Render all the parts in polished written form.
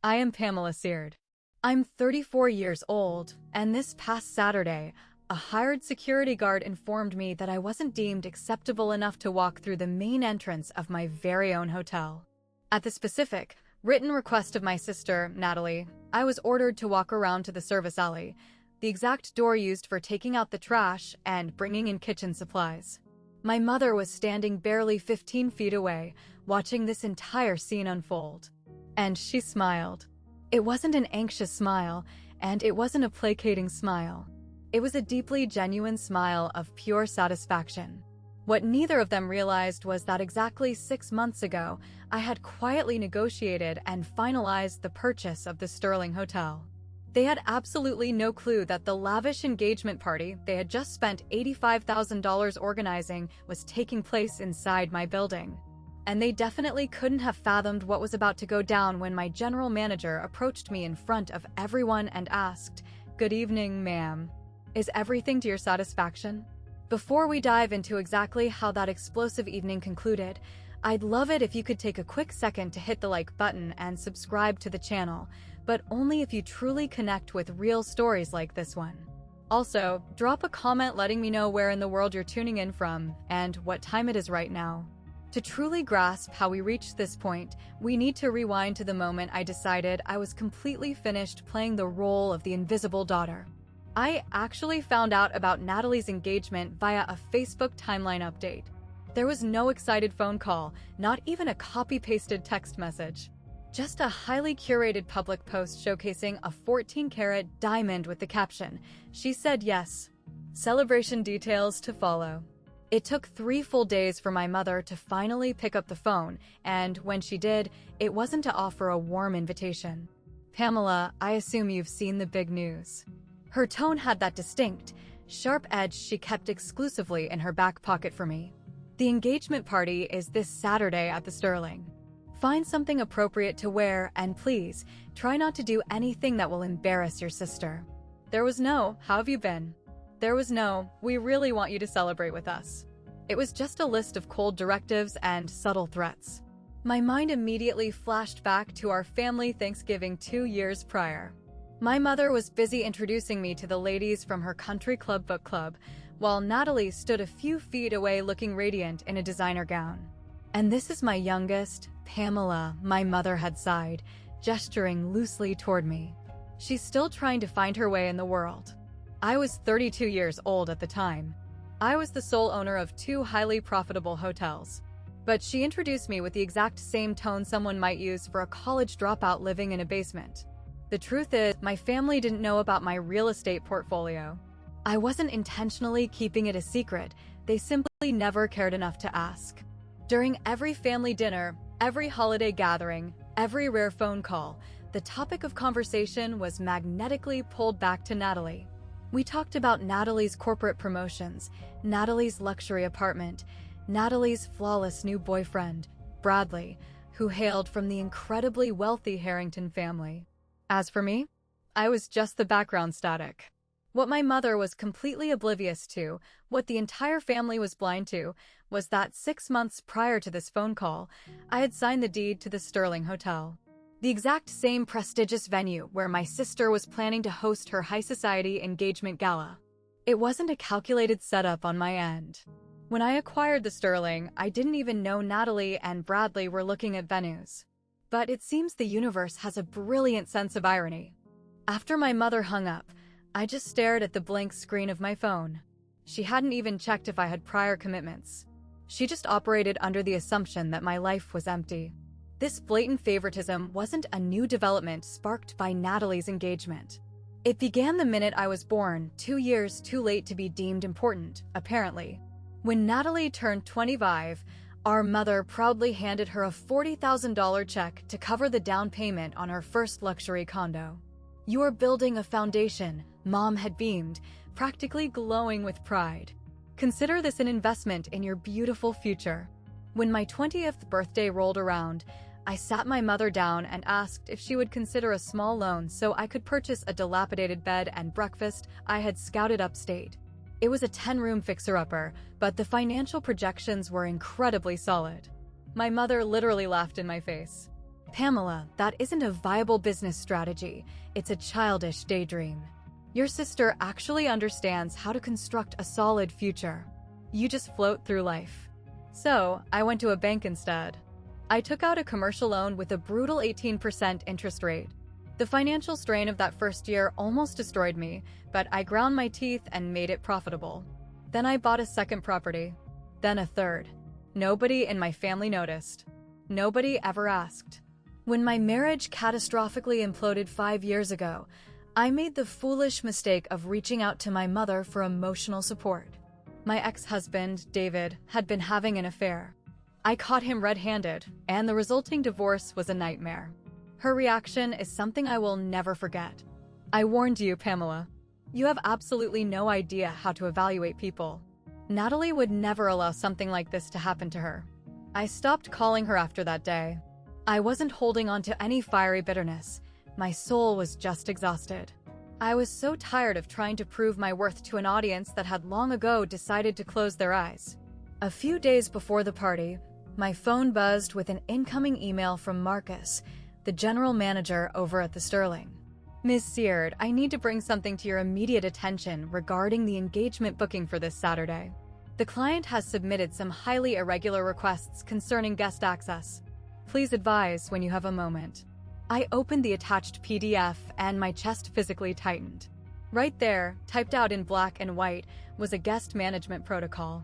I am Pamela Seard. I'm 34 years old, and this past Saturday, a hired security guard informed me that I wasn't deemed acceptable enough to walk through the main entrance of my very own hotel. At the specific, written request of my sister, Natalie, I was ordered to walk around to the service alley, the exact door used for taking out the trash and bringing in kitchen supplies. My mother was standing barely 15 feet away, watching this entire scene unfold. And she smiled. It wasn't an anxious smile, and it wasn't a placating smile. It was a deeply genuine smile of pure satisfaction. What neither of them realized was that exactly 6 months ago, I had quietly negotiated and finalized the purchase of the Sterling Hotel. They had absolutely no clue that the lavish engagement party they had just spent $85,000 organizing was taking place inside my building. And they definitely couldn't have fathomed what was about to go down when my general manager approached me in front of everyone and asked, "Good evening, ma'am. Is everything to your satisfaction?" Before we dive into exactly how that explosive evening concluded, I'd love it if you could take a quick second to hit the like button and subscribe to the channel, but only if you truly connect with real stories like this one. Also, drop a comment letting me know where in the world you're tuning in from and what time it is right now. To truly grasp how we reached this point, we need to rewind to the moment I decided I was completely finished playing the role of the invisible daughter. I actually found out about Natalie's engagement via a Facebook timeline update. There was no excited phone call, not even a copy-pasted text message. Just a highly curated public post showcasing a 14-carat diamond with the caption, "She said yes. Celebration details to follow." It took 3 full days for my mother to finally pick up the phone, and when she did, it wasn't to offer a warm invitation. "Pamela, I assume you've seen the big news." Her tone had that distinct, sharp edge she kept exclusively in her back pocket for me. "The engagement party is this Saturday at the Sterling. Find something appropriate to wear, and please, try not to do anything that will embarrass your sister." There was no, "How have you been?" There was no, "We really want you to celebrate with us." It was just a list of cold directives and subtle threats. My mind immediately flashed back to our family Thanksgiving 2 years prior. My mother was busy introducing me to the ladies from her country club book club, while Natalie stood a few feet away looking radiant in a designer gown. "And this is my youngest, Pamela," my mother had sighed, gesturing loosely toward me. "She's still trying to find her way in the world." I was 32 years old at the time. I was the sole owner of 2 highly profitable hotels. But she introduced me with the exact same tone someone might use for a college dropout living in a basement. The truth is, my family didn't know about my real estate portfolio. I wasn't intentionally keeping it a secret, they simply never cared enough to ask. During every family dinner, every holiday gathering, every rare phone call, the topic of conversation was magnetically pulled back to Natalie. We talked about Natalie's corporate promotions, Natalie's luxury apartment, Natalie's flawless new boyfriend, Bradley, who hailed from the incredibly wealthy Harrington family. As for me, I was just the background static. What my mother was completely oblivious to, what the entire family was blind to, was that 6 months prior to this phone call, I had signed the deed to the Sterling Hotel. The exact same prestigious venue where my sister was planning to host her high society engagement gala. It wasn't a calculated setup on my end. When I acquired the Sterling, I didn't even know Natalie and Bradley were looking at venues. But it seems the universe has a brilliant sense of irony. After my mother hung up, I just stared at the blank screen of my phone. She hadn't even checked if I had prior commitments. She just operated under the assumption that my life was empty. This blatant favoritism wasn't a new development sparked by Natalie's engagement. It began the minute I was born, 2 years too late to be deemed important, apparently. When Natalie turned 25, our mother proudly handed her a $40,000 check to cover the down payment on her first luxury condo. "You're building a foundation," Mom had beamed, practically glowing with pride. "Consider this an investment in your beautiful future." When my 20th birthday rolled around, I sat my mother down and asked if she would consider a small loan so I could purchase a dilapidated bed and breakfast I had scouted upstate. It was a 10-room fixer-upper, but the financial projections were incredibly solid. My mother literally laughed in my face. Pamela, that isn't a viable business strategy. It's a childish daydream. Your sister actually understands how to construct a solid future. You just float through life. So, I went to a bank instead. I took out a commercial loan with a brutal 18% interest rate. The financial strain of that first year almost destroyed me, but I ground my teeth and made it profitable. Then I bought a second property. Then a third. Nobody in my family noticed. Nobody ever asked. When my marriage catastrophically imploded 5 years ago, I made the foolish mistake of reaching out to my mother for emotional support. My ex-husband, David, had been having an affair. I caught him red-handed, and the resulting divorce was a nightmare. Her reaction is something I will never forget. I warned you, Pamela. You have absolutely no idea how to evaluate people. Natalie would never allow something like this to happen to her. I stopped calling her after that day. I wasn't holding on to any fiery bitterness. My soul was just exhausted. I was so tired of trying to prove my worth to an audience that had long ago decided to close their eyes. A few days before the party, my phone buzzed with an incoming email from Marcus, the general manager over at the Sterling. Ms. Seard, I need to bring something to your immediate attention regarding the engagement booking for this Saturday. The client has submitted some highly irregular requests concerning guest access. Please advise when you have a moment. I opened the attached PDF and my chest physically tightened. Right there, typed out in black and white, was a guest management protocol.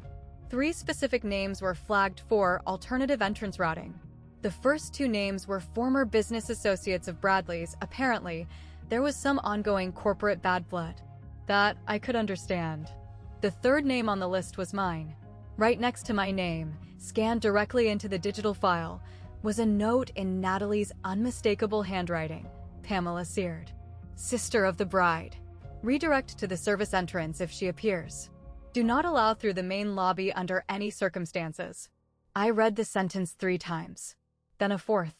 3 specific names were flagged for alternative entrance routing. The first 2 names were former business associates of Bradley's. Apparently, there was some ongoing corporate bad blood. That I could understand. The third name on the list was mine. Right next to my name, scanned directly into the digital file, was a note in Natalie's unmistakable handwriting. Pamela Seard, sister of the bride. Redirect to the service entrance if she appears. Do not allow through the main lobby under any circumstances. I read the sentence 3 times. Then a 4th.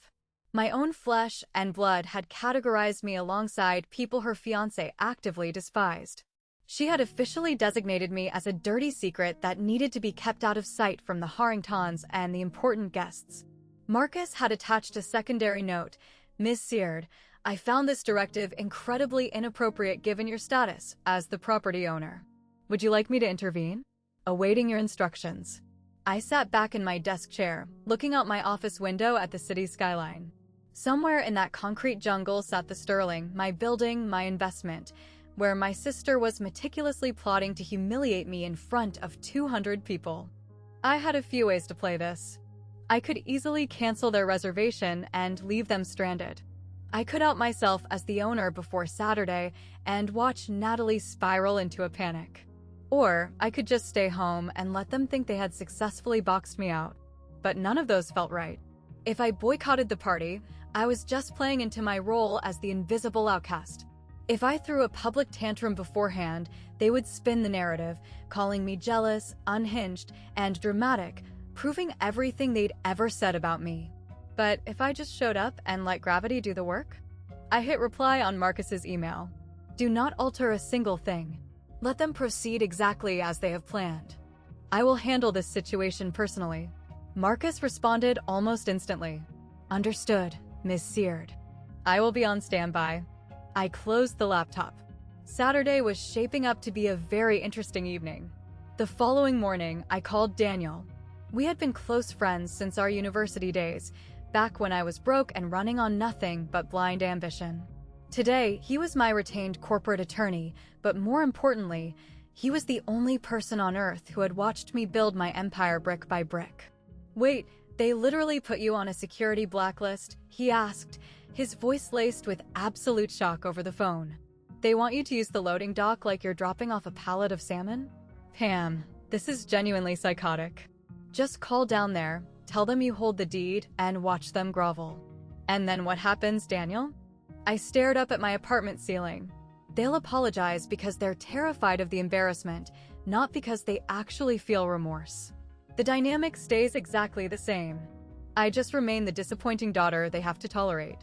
My own flesh and blood had categorized me alongside people her fiancé actively despised. She had officially designated me as a dirty secret that needed to be kept out of sight from the Harringtons and the important guests. Marcus had attached a secondary note. Ms. Seard, I found this directive incredibly inappropriate given your status as the property owner. Would you like me to intervene? Awaiting your instructions. I sat back in my desk chair, looking out my office window at the city skyline. Somewhere in that concrete jungle sat the Sterling, my building, my investment, where my sister was meticulously plotting to humiliate me in front of 200 people. I had a few ways to play this. I could easily cancel their reservation and leave them stranded. I could out myself as the owner before Saturday and watch Natalie spiral into a panic. Or I could just stay home and let them think they had successfully boxed me out. But none of those felt right. If I boycotted the party, I was just playing into my role as the invisible outcast. If I threw a public tantrum beforehand, they would spin the narrative, calling me jealous, unhinged, and dramatic, proving everything they'd ever said about me. But if I just showed up and let gravity do the work? I hit reply on Marcus's email. Do not alter a single thing. Let them proceed exactly as they have planned. I will handle this situation personally. Marcus responded almost instantly. Understood, Ms. Seard. I will be on standby. I closed the laptop. Saturday was shaping up to be a very interesting evening. The following morning, I called Daniel. We had been close friends since our university days, back when I was broke and running on nothing but blind ambition. Today, he was my retained corporate attorney, but more importantly, he was the only person on earth who had watched me build my empire brick by brick. Wait, they literally put you on a security blacklist? He asked, his voice laced with absolute shock over the phone. They want you to use the loading dock like you're dropping off a pallet of salmon? Pam, this is genuinely psychotic. Just call down there, tell them you hold the deed, and watch them grovel. And then what happens, Daniel? I stared up at my apartment ceiling. They'll apologize because they're terrified of the embarrassment, not because they actually feel remorse. The dynamic stays exactly the same. I just remain the disappointing daughter they have to tolerate.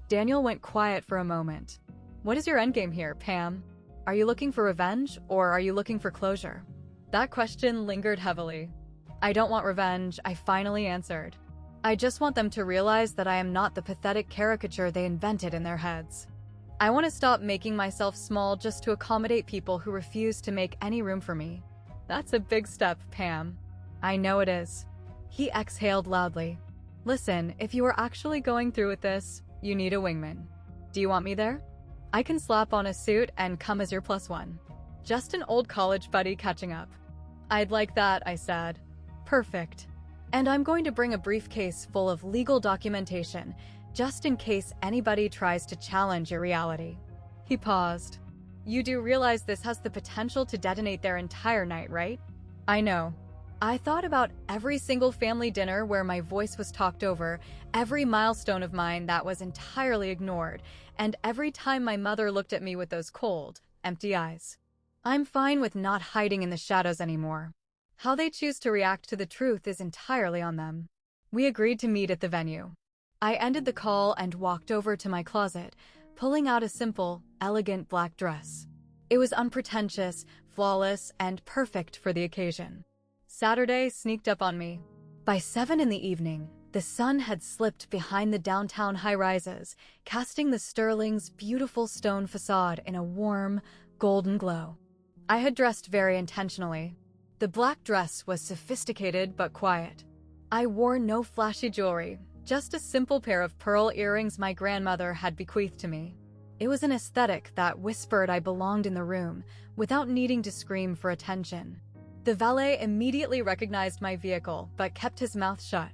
Daniel went quiet for a moment. What is your endgame here, Pam? Are you looking for revenge, or are you looking for closure? That question lingered heavily. I don't want revenge, I finally answered. I just want them to realize that I am not the pathetic caricature they invented in their heads. I want to stop making myself small just to accommodate people who refuse to make any room for me. That's a big step, Pam. I know it is. He exhaled loudly. Listen, if you are actually going through with this, you need a wingman. Do you want me there? I can slap on a suit and come as your +1. Just an old college buddy catching up. I'd like that, I said. Perfect. And I'm going to bring a briefcase full of legal documentation, just in case anybody tries to challenge your reality. He paused. You do realize this has the potential to detonate their entire night, right? I know. I thought about every single family dinner where my voice was talked over, every milestone of mine that was entirely ignored, and every time my mother looked at me with those cold, empty eyes. I'm fine with not hiding in the shadows anymore. How they choose to react to the truth is entirely on them. We agreed to meet at the venue. I ended the call and walked over to my closet, pulling out a simple, elegant black dress. It was unpretentious, flawless, and perfect for the occasion. Saturday sneaked up on me. By 7 in the evening, the sun had slipped behind the downtown high-rises, casting the Sterling's beautiful stone facade in a warm, golden glow. I had dressed very intentionally. The black dress was sophisticated but quiet. I wore no flashy jewelry, just a simple pair of pearl earrings my grandmother had bequeathed to me. It was an aesthetic that whispered I belonged in the room without needing to scream for attention. The valet immediately recognized my vehicle but kept his mouth shut.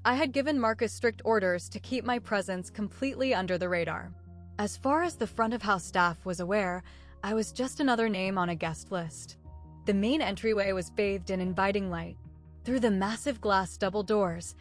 I had given Marcus strict orders to keep my presence completely under the radar. As far as the front-of-house staff was aware, I was just another name on a guest list. The main entryway was bathed in inviting light. Through the massive glass double doors,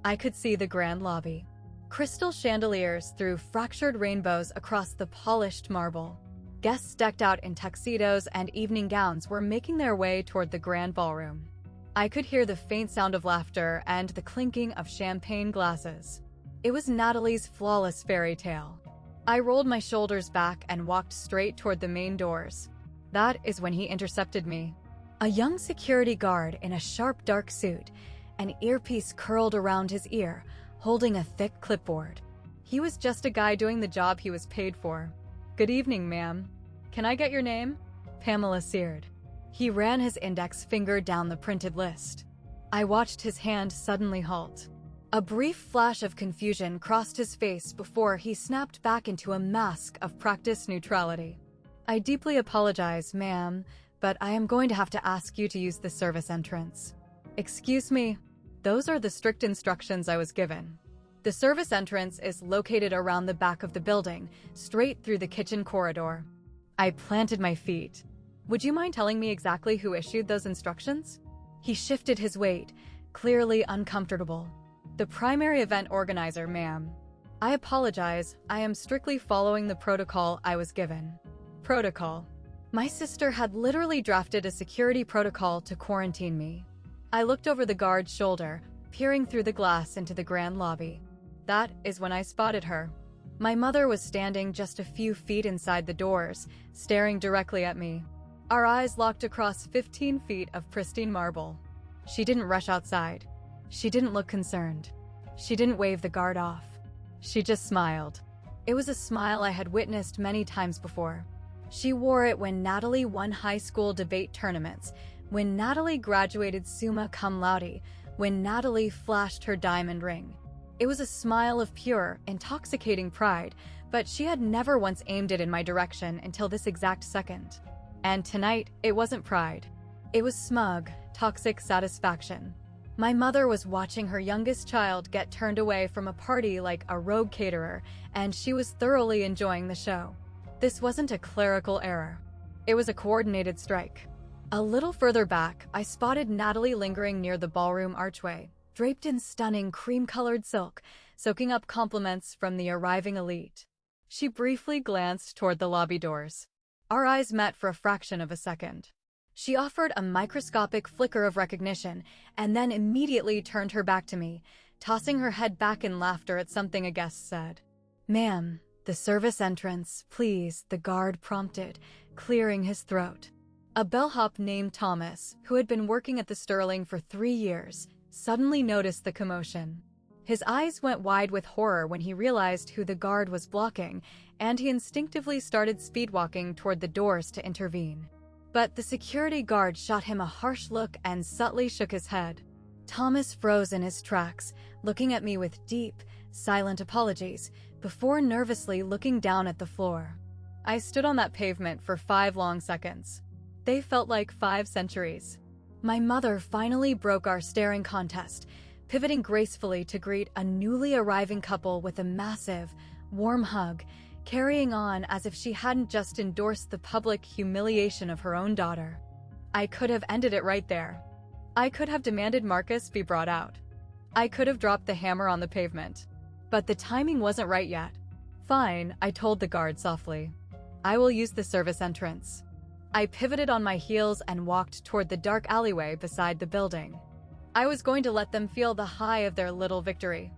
I could see the grand lobby. Crystal chandeliers threw fractured rainbows across the polished marble. Guests decked out in tuxedos and evening gowns were making their way toward the grand ballroom. I could hear the faint sound of laughter and the clinking of champagne glasses. It was Natalie's flawless fairy tale. I rolled my shoulders back and walked straight toward the main doors. That is when he intercepted me. A young security guard in a sharp dark suit, an earpiece curled around his ear, holding a thick clipboard. He was just a guy doing the job he was paid for. Good evening, ma'am. Can I get your name? Pamela Seard. He ran his index finger down the printed list. I watched his hand suddenly halt. A brief flash of confusion crossed his face before he snapped back into a mask of practiced neutrality. I deeply apologize, ma'am, but I am going to have to ask you to use the service entrance. Excuse me. Those are the strict instructions I was given. The service entrance is located around the back of the building, straight through the kitchen corridor. I planted my feet. Would you mind telling me exactly who issued those instructions? He shifted his weight, clearly uncomfortable. The primary event organizer, ma'am. I apologize, I am strictly following the protocol I was given. Protocol. My sister had literally drafted a security protocol to quarantine me. I looked over the guard's shoulder, peering through the glass into the grand lobby. That is when I spotted her. My mother was standing just a few feet inside the doors, staring directly at me. Our eyes locked across 15 feet of pristine marble. She didn't rush outside. She didn't look concerned. She didn't wave the guard off. She just smiled. It was a smile I had witnessed many times before. She wore it when Natalie won high school debate tournaments, when Natalie graduated summa cum laude, when Natalie flashed her diamond ring. It was a smile of pure, intoxicating pride, but she had never once aimed it in my direction until this exact second. And tonight, it wasn't pride. It was smug, toxic satisfaction. My mother was watching her youngest child get turned away from a party like a rogue caterer, and she was thoroughly enjoying the show. This wasn't a clerical error. It was a coordinated strike. A little further back, I spotted Natalie lingering near the ballroom archway, draped in stunning cream-colored silk, soaking up compliments from the arriving elite. She briefly glanced toward the lobby doors. Our eyes met for a fraction of a second. She offered a microscopic flicker of recognition and then immediately turned her back to me, tossing her head back in laughter at something a guest said. "Ma'am, the service entrance, please," the guard prompted, clearing his throat. A bellhop named Thomas, who had been working at the Sterling for 3 years, suddenly noticed the commotion. His eyes went wide with horror when he realized who the guard was blocking, and he instinctively started speedwalking toward the doors to intervene. But the security guard shot him a harsh look and subtly shook his head. Thomas froze in his tracks, looking at me with deep, silent apologies, before nervously looking down at the floor. I stood on that pavement for 5 long seconds. They felt like 5 centuries. My mother finally broke our staring contest, pivoting gracefully to greet a newly arriving couple with a massive, warm hug, carrying on as if she hadn't just endorsed the public humiliation of her own daughter. I could have ended it right there. I could have demanded Marcus be brought out. I could have dropped the hammer on the pavement. But the timing wasn't right yet. Fine, I told the guard softly. I will use the service entrance. I pivoted on my heels and walked toward the dark alleyway beside the building. I was going to let them feel the high of their little victory.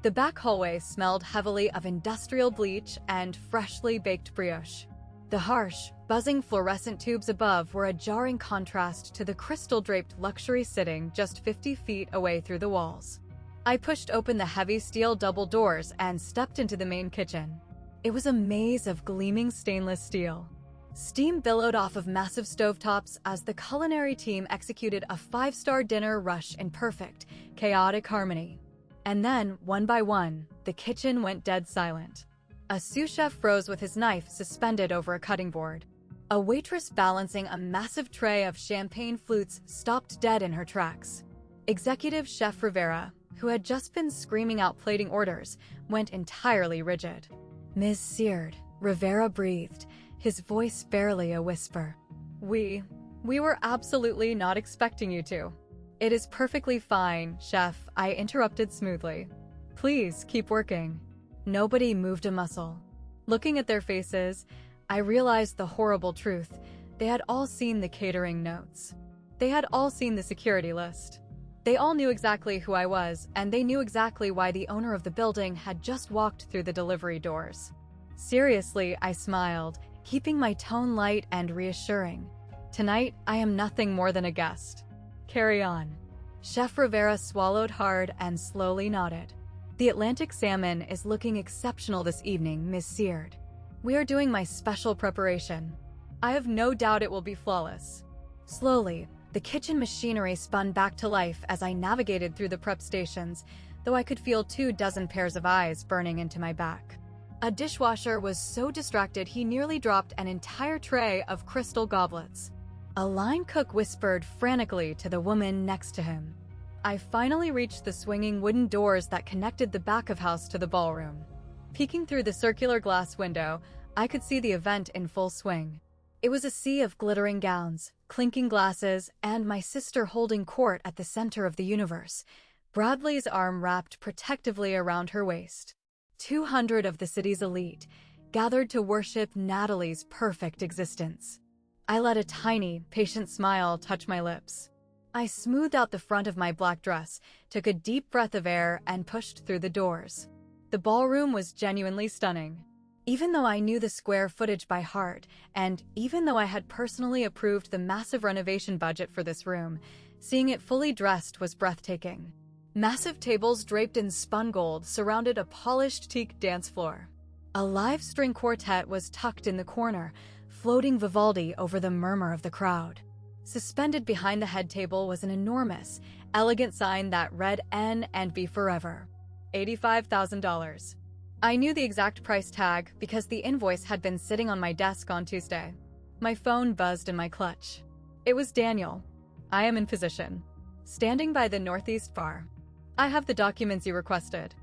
The back hallway smelled heavily of industrial bleach and freshly baked brioche. The harsh, buzzing fluorescent tubes above were a jarring contrast to the crystal-draped luxury sitting just 50 feet away through the walls. I pushed open the heavy steel double doors and stepped into the main kitchen. It was a maze of gleaming stainless steel. Steam billowed off of massive stovetops as the culinary team executed a 5-star dinner rush in perfect, chaotic harmony. And then, one by one, the kitchen went dead silent. A sous chef froze with his knife suspended over a cutting board. A waitress balancing a massive tray of champagne flutes stopped dead in her tracks. Executive Chef Rivera, who had just been screaming out plating orders, went entirely rigid. "Ms. Seard," Rivera breathed, his voice barely a whisper. We were absolutely not expecting you to." "It is perfectly fine, Chef," I interrupted smoothly. "Please keep working." Nobody moved a muscle. Looking at their faces, I realized the horrible truth. They had all seen the catering notes. They had all seen the security list. They all knew exactly who I was, and they knew exactly why the owner of the building had just walked through the delivery doors. Seriously, I smiled, keeping my tone light and reassuring. "Tonight, I am nothing more than a guest. Carry on." Chef Rivera swallowed hard and slowly nodded. "The Atlantic salmon is looking exceptional this evening, Miss Seard. We are doing my special preparation. I have no doubt it will be flawless." Slowly, the kitchen machinery spun back to life as I navigated through the prep stations, though I could feel 24 pairs of eyes burning into my back. A dishwasher was so distracted he nearly dropped an entire tray of crystal goblets. A line cook whispered frantically to the woman next to him. I finally reached the swinging wooden doors that connected the back of house to the ballroom. Peeking through the circular glass window, I could see the event in full swing. It was a sea of glittering gowns, clinking glasses, and my sister holding court at the center of the universe, Bradley's arm wrapped protectively around her waist. 200 of the city's elite gathered to worship Natalie's perfect existence. I let a tiny, patient smile touch my lips. I smoothed out the front of my black dress, took a deep breath of air, and pushed through the doors. The ballroom was genuinely stunning. Even though I knew the square footage by heart, and even though I had personally approved the massive renovation budget for this room, seeing it fully dressed was breathtaking. Massive tables draped in spun gold surrounded a polished teak dance floor. A live string quartet was tucked in the corner, floating Vivaldi over the murmur of the crowd. Suspended behind the head table was an enormous, elegant sign that read N and B forever. $85,000. I knew the exact price tag because the invoice had been sitting on my desk on Tuesday. My phone buzzed in my clutch. It was Daniel. "I am in position. Standing by the northeast bar. I have the documents you requested."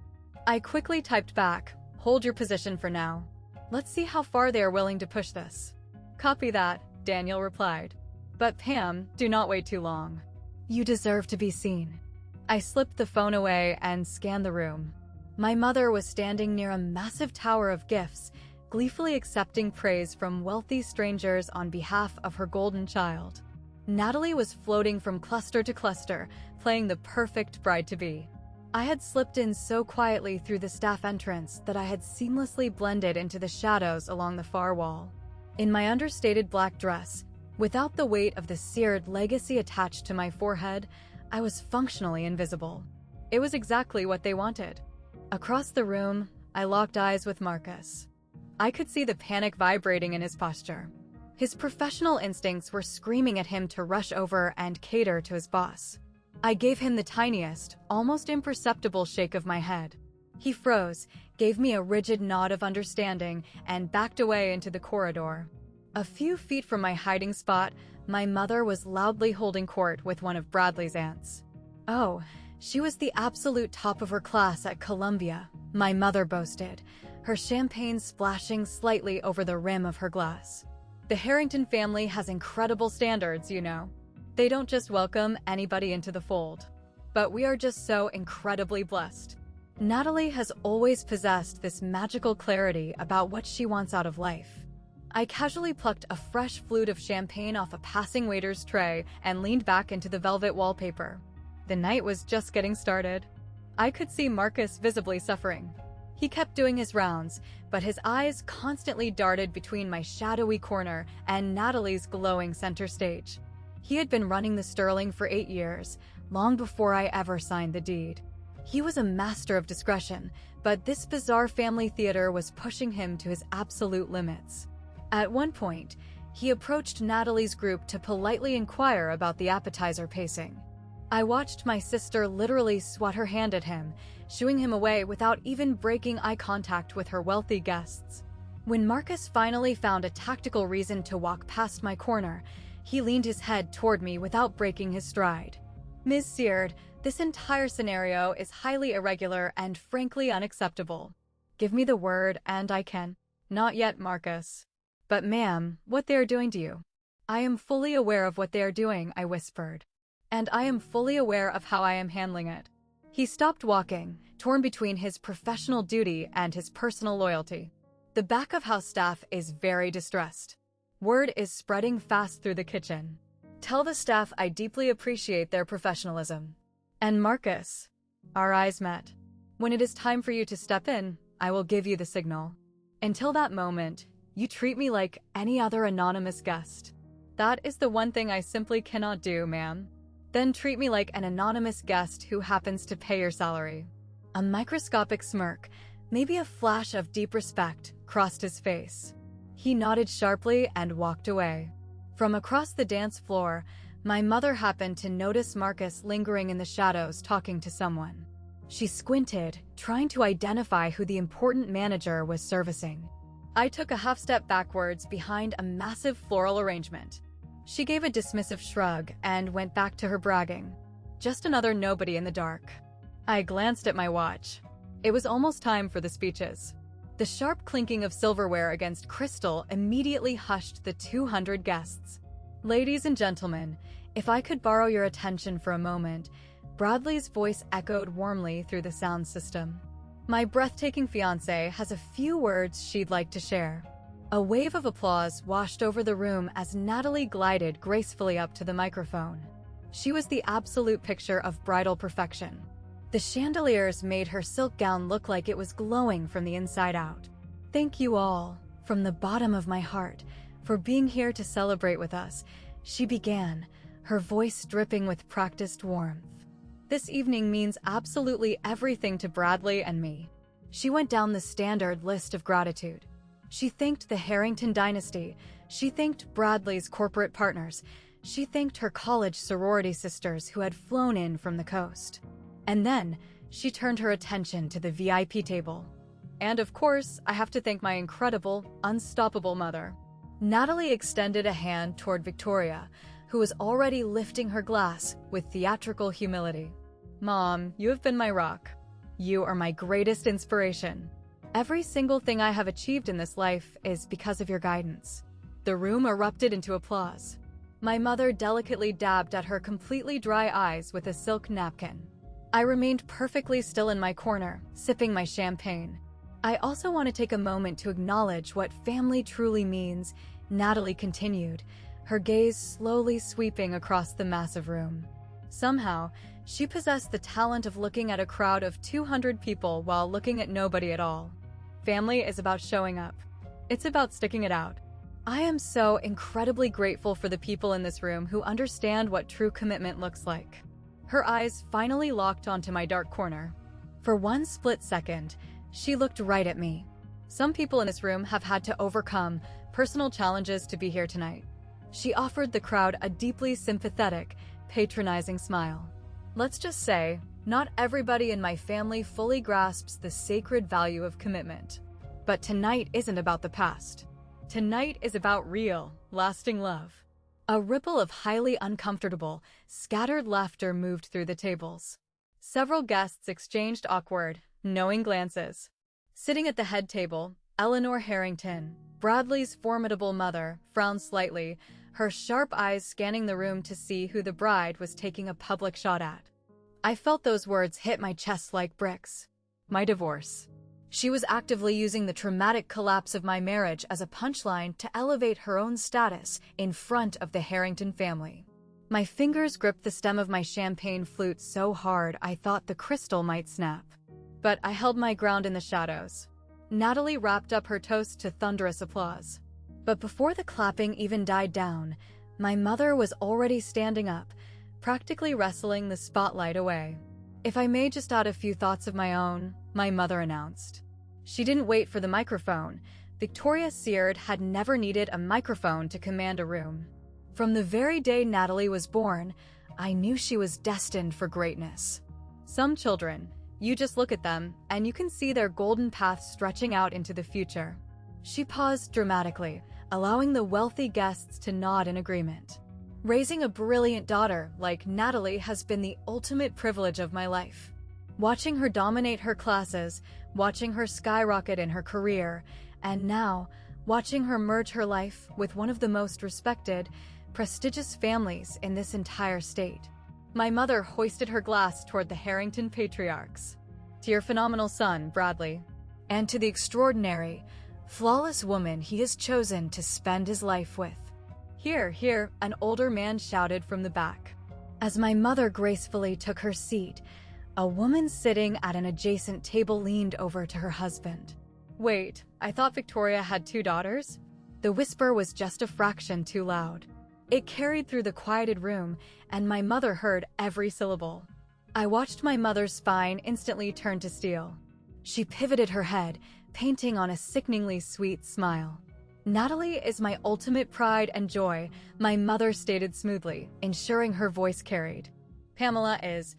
I quickly typed back, "Hold your position for now. Let's see how far they are willing to push this." "Copy that," Daniel replied. "But Pam, do not wait too long. You deserve to be seen." I slipped the phone away and scanned the room. My mother was standing near a massive tower of gifts, gleefully accepting praise from wealthy strangers on behalf of her golden child. Natalie was floating from cluster to cluster, playing the perfect bride-to-be. I had slipped in so quietly through the staff entrance that I had seamlessly blended into the shadows along the far wall. In my understated black dress, without the weight of the Seared legacy attached to my forehead, I was functionally invisible. It was exactly what they wanted. Across the room, I locked eyes with Marcus. I could see the panic vibrating in his posture. His professional instincts were screaming at him to rush over and cater to his boss. I gave him the tiniest, almost imperceptible shake of my head. He froze, gave me a rigid nod of understanding, and backed away into the corridor. A few feet from my hiding spot, my mother was loudly holding court with one of Bradley's aunts. Oh, she was the absolute top of her class at Columbia, my mother boasted, her champagne splashing slightly over the rim of her glass. The Harrington family has incredible standards, you know. They don't just welcome anybody into the fold. But we are just so incredibly blessed. Natalie has always possessed this magical clarity about what she wants out of life. I casually plucked a fresh flute of champagne off a passing waiter's tray and leaned back into the velvet wallpaper. The night was just getting started. I could see Marcus visibly suffering. He kept doing his rounds, but his eyes constantly darted between my shadowy corner and Natalie's glowing center stage. He had been running the Sterling for 8 years, long before I ever signed the deed. He was a master of discretion, but this bizarre family theater was pushing him to his absolute limits. At one point, he approached Natalie's group to politely inquire about the appetizer pacing. I watched my sister literally swat her hand at him, shooing him away without even breaking eye contact with her wealthy guests. When Marcus finally found a tactical reason to walk past my corner, he leaned his head toward me without breaking his stride. Ms. Seard, this entire scenario is highly irregular and frankly unacceptable. Give me the word and I can. Not yet, Marcus. But ma'am, what they are doing to you. I am fully aware of what they are doing, I whispered. And I am fully aware of how I am handling it. He stopped walking, torn between his professional duty and his personal loyalty. The back-of-house staff is very distressed. Word is spreading fast through the kitchen. Tell the staff I deeply appreciate their professionalism. And Marcus, our eyes met. When it is time for you to step in, I will give you the signal. Until that moment, you treat me like any other anonymous guest. That is the one thing I simply cannot do, ma'am. Then treat me like an anonymous guest who happens to pay your salary. A microscopic smirk, maybe a flash of deep respect, crossed his face. He nodded sharply and walked away. From across the dance floor, my mother happened to notice Marcus lingering in the shadows talking to someone. She squinted, trying to identify who the important manager was servicing. I took a half step backwards behind a massive floral arrangement. She gave a dismissive shrug and went back to her bragging. Just another nobody in the dark. I glanced at my watch. It was almost time for the speeches. The sharp clinking of silverware against crystal immediately hushed the 200 guests. Ladies and gentlemen, if I could borrow your attention for a moment, Bradley's voice echoed warmly through the sound system. My breathtaking fiancé has a few words she'd like to share. A wave of applause washed over the room as Natalie glided gracefully up to the microphone. She was the absolute picture of bridal perfection. The chandeliers made her silk gown look like it was glowing from the inside out. Thank you all, from the bottom of my heart, for being here to celebrate with us, she began, her voice dripping with practiced warmth. This evening means absolutely everything to Bradley and me. She went down the standard list of gratitude. She thanked the Harrington dynasty. She thanked Bradley's corporate partners. She thanked her college sorority sisters who had flown in from the coast. And then, she turned her attention to the VIP table. And of course, I have to thank my incredible, unstoppable mother. Natalie extended a hand toward Victoria, who was already lifting her glass with theatrical humility. Mom, you have been my rock. You are my greatest inspiration. Every single thing I have achieved in this life is because of your guidance. The room erupted into applause. My mother delicately dabbed at her completely dry eyes with a silk napkin. I remained perfectly still in my corner, sipping my champagne. I also want to take a moment to acknowledge what family truly means, Natalie continued, her gaze slowly sweeping across the massive room. Somehow, she possessed the talent of looking at a crowd of 200 people while looking at nobody at all. Family is about showing up. It's about sticking it out. I am so incredibly grateful for the people in this room who understand what true commitment looks like. Her eyes finally locked onto my dark corner. For one split second, she looked right at me. Some people in this room have had to overcome personal challenges to be here tonight. She offered the crowd a deeply sympathetic, patronizing smile. Let's just say, not everybody in my family fully grasps the sacred value of commitment. But tonight isn't about the past. Tonight is about real, lasting love. A ripple of highly uncomfortable, scattered laughter moved through the tables. Several guests exchanged awkward, knowing glances. Sitting at the head table, Eleanor Harrington, Bradley's formidable mother, frowned slightly, her sharp eyes scanning the room to see who the bride was taking a public shot at. I felt those words hit my chest like bricks. My divorce. She was actively using the traumatic collapse of my marriage as a punchline to elevate her own status in front of the Harrington family. My fingers gripped the stem of my champagne flute so hard I thought the crystal might snap. But I held my ground in the shadows. Natalie wrapped up her toast to thunderous applause. But before the clapping even died down, my mother was already standing up, practically wrestling the spotlight away. "If I may just add a few thoughts of my own," my mother announced. She didn't wait for the microphone. Pamela Seard had never needed a microphone to command a room. From the very day Natalie was born, I knew she was destined for greatness. Some children, you just look at them, and you can see their golden path stretching out into the future. She paused dramatically, allowing the wealthy guests to nod in agreement. Raising a brilliant daughter like Natalie has been the ultimate privilege of my life. Watching her dominate her classes, watching her skyrocket in her career, and now, watching her merge her life with one of the most respected, prestigious families in this entire state. My mother hoisted her glass toward the Harrington patriarchs. "To your phenomenal son, Bradley, and to the extraordinary, flawless woman he has chosen to spend his life with." "Here, here," an older man shouted from the back. As my mother gracefully took her seat, a woman sitting at an adjacent table leaned over to her husband. "Wait, I thought Victoria had 2 daughters?" The whisper was just a fraction too loud. It carried through the quieted room, and my mother heard every syllable. I watched my mother's spine instantly turn to steel. She pivoted her head, painting on a sickeningly sweet smile. "Natalie is my ultimate pride and joy," my mother stated smoothly, ensuring her voice carried. Pamela is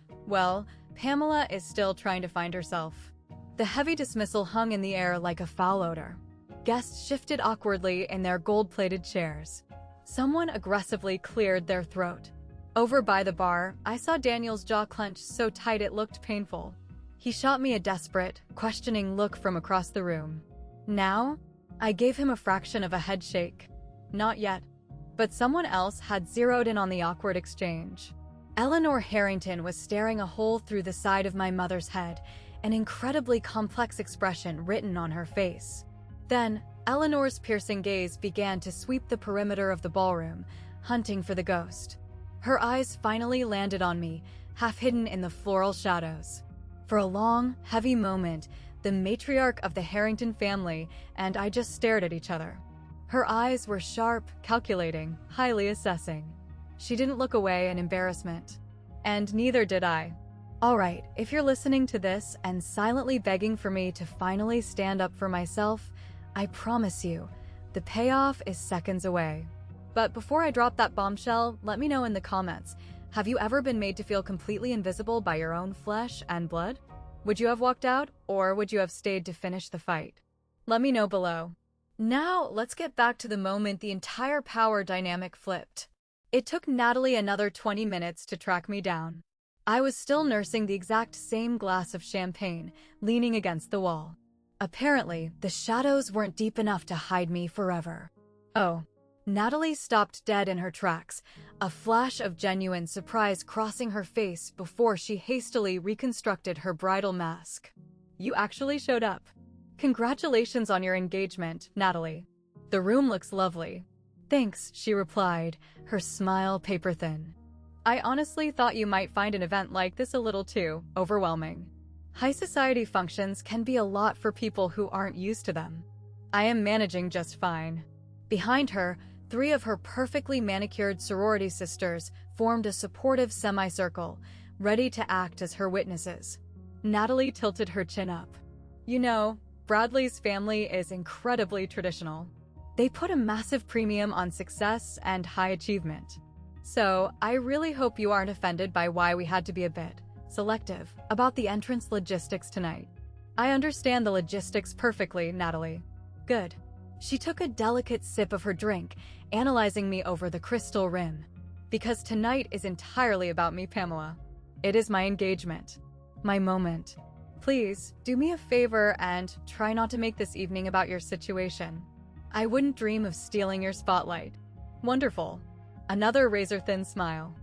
still trying to find herself." The heavy dismissal hung in the air like a foul odor. Guests shifted awkwardly in their gold-plated chairs. Someone aggressively cleared their throat. Over by the bar, I saw Daniel's jaw clench so tight it looked painful. He shot me a desperate, questioning look from across the room. "Now?" I gave him a fraction of a head shake. "Not yet." But someone else had zeroed in on the awkward exchange. Eleanor Harrington was staring a hole through the side of my mother's head, an incredibly complex expression written on her face. Then, Eleanor's piercing gaze began to sweep the perimeter of the ballroom, hunting for the ghost. Her eyes finally landed on me, half hidden in the floral shadows. For a long, heavy moment, the matriarch of the Harrington family and I just stared at each other. Her eyes were sharp, calculating, highly assessing. She didn't look away in embarrassment. And neither did I. All right, if you're listening to this and silently begging for me to finally stand up for myself, I promise you, the payoff is seconds away. But before I drop that bombshell, let me know in the comments, have you ever been made to feel completely invisible by your own flesh and blood? Would you have walked out, or would you have stayed to finish the fight? Let me know below. Now, let's get back to the moment the entire power dynamic flipped. It took Natalie another 20 minutes to track me down. I was still nursing the exact same glass of champagne, leaning against the wall. Apparently, the shadows weren't deep enough to hide me forever. Oh. Natalie stopped dead in her tracks, a flash of genuine surprise crossing her face before she hastily reconstructed her bridal mask. "You actually showed up. Congratulations on your engagement, Natalie. The room looks lovely." "Thanks," she replied, her smile paper-thin. "I honestly thought you might find an event like this a little too overwhelming. High society functions can be a lot for people who aren't used to them. I am managing just fine." Behind her, 3 of her perfectly manicured sorority sisters formed a supportive semicircle, ready to act as her witnesses. Natalie tilted her chin up. You know, Bradley's family is incredibly traditional. They put a massive premium on success and high achievement. So, I really hope you aren't offended by why we had to be a bit selective about the entrance logistics tonight. I understand the logistics perfectly, Natalie. Good. She took a delicate sip of her drink, analyzing me over the crystal rim. Because tonight is entirely about me, Pamela. It is my engagement. My moment. Please, do me a favor and try not to make this evening about your situation. I wouldn't dream of stealing your spotlight. Wonderful. Another razor-thin smile.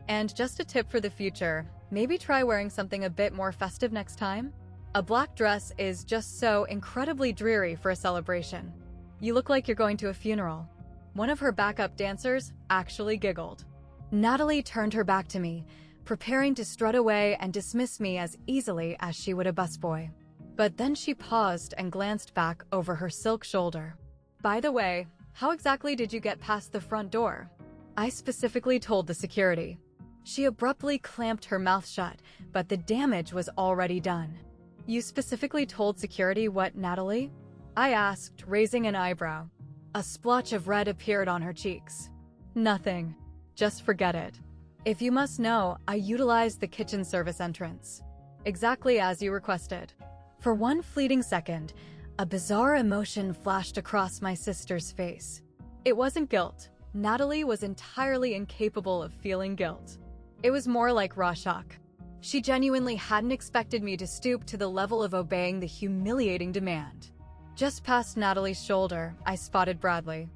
And just a tip for the future, maybe try wearing something a bit more festive next time? A black dress is just so incredibly dreary for a celebration. You look like you're going to a funeral. One of her backup dancers actually giggled. Natalie turned her back to me, preparing to strut away and dismiss me as easily as she would a busboy. But then she paused and glanced back over her silk shoulder. By the way, how exactly did you get past the front door? I specifically told the security. She abruptly clamped her mouth shut, but the damage was already done. You specifically told security what, Natalie? I asked, raising an eyebrow. A splotch of red appeared on her cheeks. Nothing. Just forget it. If you must know, I utilized the kitchen service entrance. Exactly as you requested. For one fleeting second, a bizarre emotion flashed across my sister's face. It wasn't guilt. Natalie was entirely incapable of feeling guilt. It was more like raw shock. She genuinely hadn't expected me to stoop to the level of obeying the humiliating demand. Just past Natalie's shoulder, I spotted Bradley.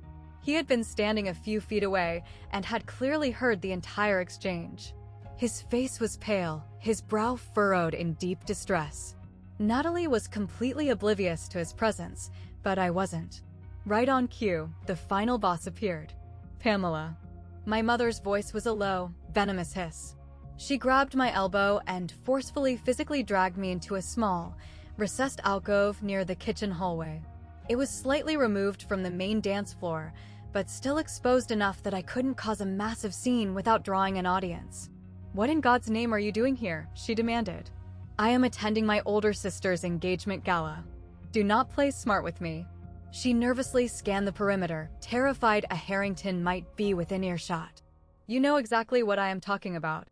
He had been standing a few feet away and had clearly heard the entire exchange. His face was pale, his brow furrowed in deep distress. Natalie was completely oblivious to his presence, but I wasn't. Right on cue, the final boss appeared. Pamela. My mother's voice was a low, venomous hiss. She grabbed my elbow and forcefully physically dragged me into a small, recessed alcove near the kitchen hallway. It was slightly removed from the main dance floor, but still exposed enough that I couldn't cause a massive scene without drawing an audience. What in God's name are you doing here? She demanded. I am attending my older sister's engagement gala. Do not play smart with me. She nervously scanned the perimeter, terrified a Harrington might be within earshot. You know exactly what I am talking about.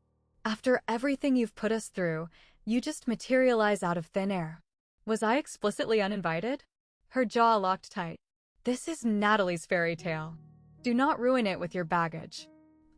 After everything you've put us through, you just materialize out of thin air. Was I explicitly uninvited? Her jaw locked tight. This is Natalie's fairy tale. Do not ruin it with your baggage.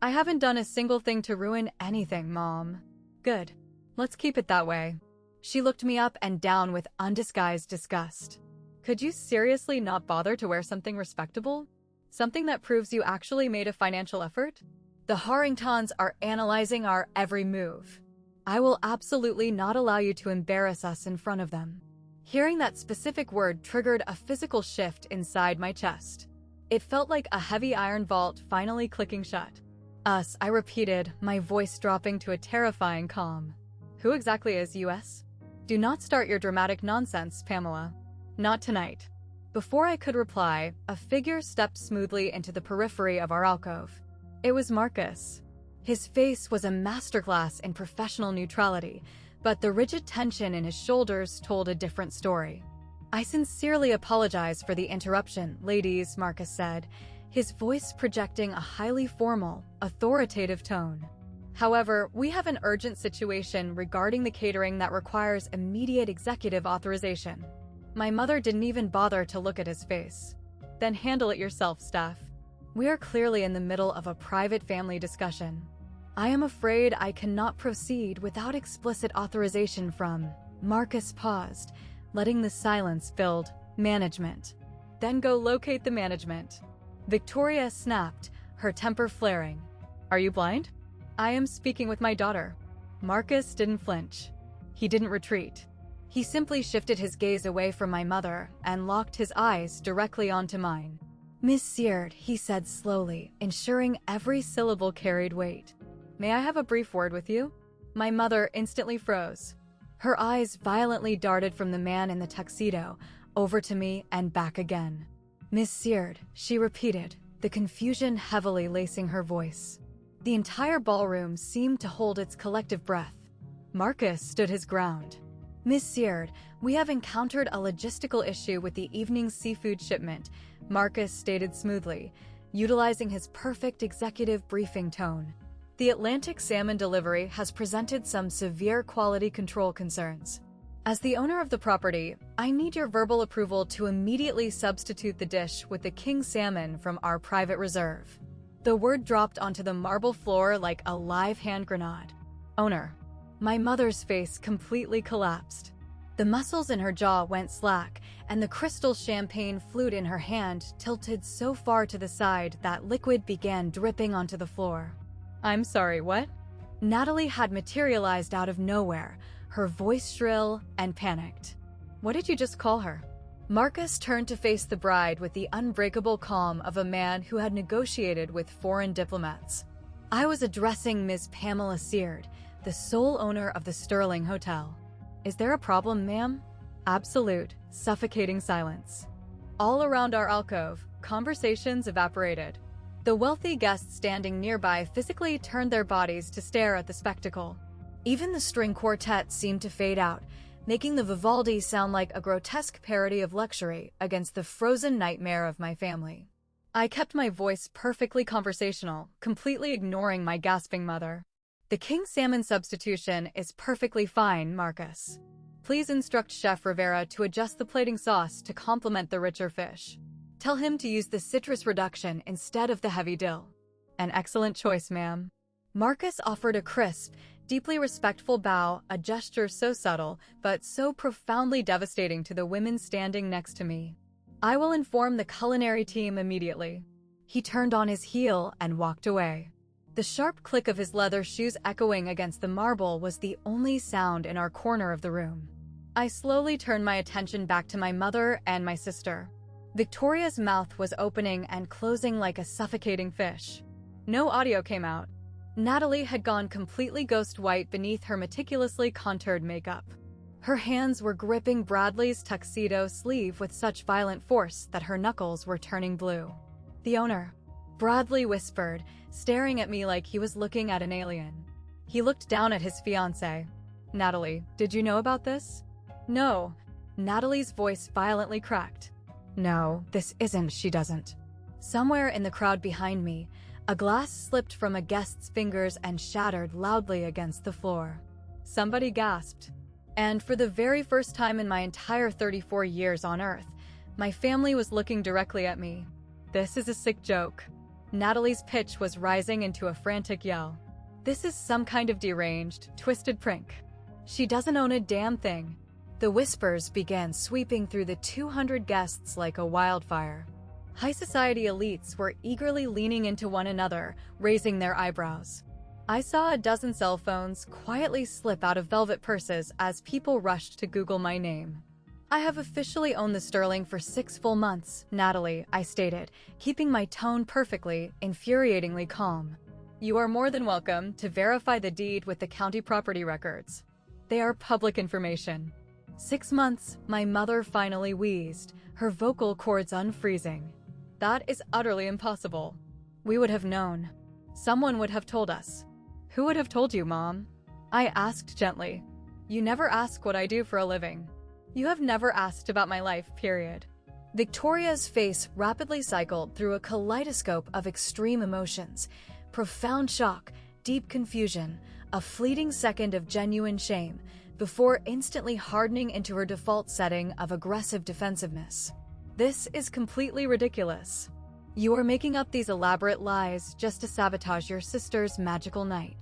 I haven't done a single thing to ruin anything, Mom. Good. Let's keep it that way. She looked me up and down with undisguised disgust. Could you seriously not bother to wear something respectable? Something that proves you actually made a financial effort? The Harringtons are analyzing our every move. I will absolutely not allow you to embarrass us in front of them. Hearing that specific word triggered a physical shift inside my chest. It felt like a heavy iron vault finally clicking shut. Us, I repeated, my voice dropping to a terrifying calm. Who exactly is US? Do not start your dramatic nonsense, Pamela. Not tonight. Before I could reply, a figure stepped smoothly into the periphery of our alcove. It was Marcus. His face was a masterclass in professional neutrality, but the rigid tension in his shoulders told a different story. I sincerely apologize for the interruption, ladies, Marcus said, his voice projecting a highly formal, authoritative tone. However, we have an urgent situation regarding the catering that requires immediate executive authorization. My mother didn't even bother to look at his face. Then handle it yourself, staff. We are clearly in the middle of a private family discussion. I am afraid I cannot proceed without explicit authorization from. Marcus paused, letting the silence build. Management. Then go locate the management. Victoria snapped, her temper flaring. Are you blind? I am speaking with my daughter. Marcus didn't flinch. He didn't retreat. He simply shifted his gaze away from my mother and locked his eyes directly onto mine. Miss Seard, he said slowly, ensuring every syllable carried weight. May I have a brief word with you? My mother instantly froze. Her eyes violently darted from the man in the tuxedo, over to me and back again. Miss Seard, she repeated, the confusion heavily lacing her voice. The entire ballroom seemed to hold its collective breath. Marcus stood his ground. Miss Seard, we have encountered a logistical issue with the evening's seafood shipment, Marcus stated smoothly, utilizing his perfect executive briefing tone. The Atlantic salmon delivery has presented some severe quality control concerns. As the owner of the property, I need your verbal approval to immediately substitute the dish with the king salmon from our private reserve. The word dropped onto the marble floor like a live hand grenade. Owner. My mother's face completely collapsed. The muscles in her jaw went slack, and the crystal champagne flute in her hand tilted so far to the side that liquid began dripping onto the floor. I'm sorry, what? Natalie had materialized out of nowhere, her voice shrill and panicked. What did you just call her? Marcus turned to face the bride with the unbreakable calm of a man who had negotiated with foreign diplomats. I was addressing Ms. Pamela Seard, the sole owner of the Sterling Hotel. Is there a problem, ma'am? Absolute, suffocating silence. All around our alcove, conversations evaporated. The wealthy guests standing nearby physically turned their bodies to stare at the spectacle. Even the string quartet seemed to fade out, making the Vivaldi sound like a grotesque parody of luxury against the frozen nightmare of my family. I kept my voice perfectly conversational, completely ignoring my gasping mother. The king salmon substitution is perfectly fine, Marcus. Please instruct Chef Rivera to adjust the plating sauce to complement the richer fish. Tell him to use the citrus reduction instead of the heavy dill. An excellent choice, ma'am. Marcus offered a crisp, deeply respectful bow, a gesture so subtle, but so profoundly devastating to the women standing next to me. I will inform the culinary team immediately. He turned on his heel and walked away. The sharp click of his leather shoes echoing against the marble was the only sound in our corner of the room. I slowly turned my attention back to my mother and my sister. Victoria's mouth was opening and closing like a suffocating fish. No audio came out. Natalie had gone completely ghost white beneath her meticulously contoured makeup. Her hands were gripping Bradley's tuxedo sleeve with such violent force that her knuckles were turning blue. The owner, Bradley whispered, staring at me like he was looking at an alien. He looked down at his fiancée. Natalie, did you know about this? No. Natalie's voice violently cracked. No, this isn't, she doesn't. Somewhere in the crowd behind me, a glass slipped from a guest's fingers and shattered loudly against the floor. Somebody gasped. And for the very first time in my entire 34 years on Earth, my family was looking directly at me. This is a sick joke. Natalie's pitch was rising into a frantic yell. This is some kind of deranged, twisted prank. She doesn't own a damn thing. The whispers began sweeping through the 200 guests like a wildfire. High society elites were eagerly leaning into one another, raising their eyebrows. I saw a dozen cell phones quietly slip out of velvet purses as people rushed to Google my name. I have officially owned the Sterling for 6 full months, Natalie, I stated, keeping my tone perfectly, infuriatingly calm. You are more than welcome to verify the deed with the county property records. They are public information. 6 months, my mother finally wheezed, her vocal cords unfreezing. That is utterly impossible. We would have known. Someone would have told us. Who would have told you, Mom? I asked gently. You never ask what I do for a living. You have never asked about my life, period. Victoria's face rapidly cycled through a kaleidoscope of extreme emotions. Profound shock, deep confusion, a fleeting second of genuine shame, before instantly hardening into her default setting of aggressive defensiveness. This is completely ridiculous. You are making up these elaborate lies just to sabotage your sister's magical night.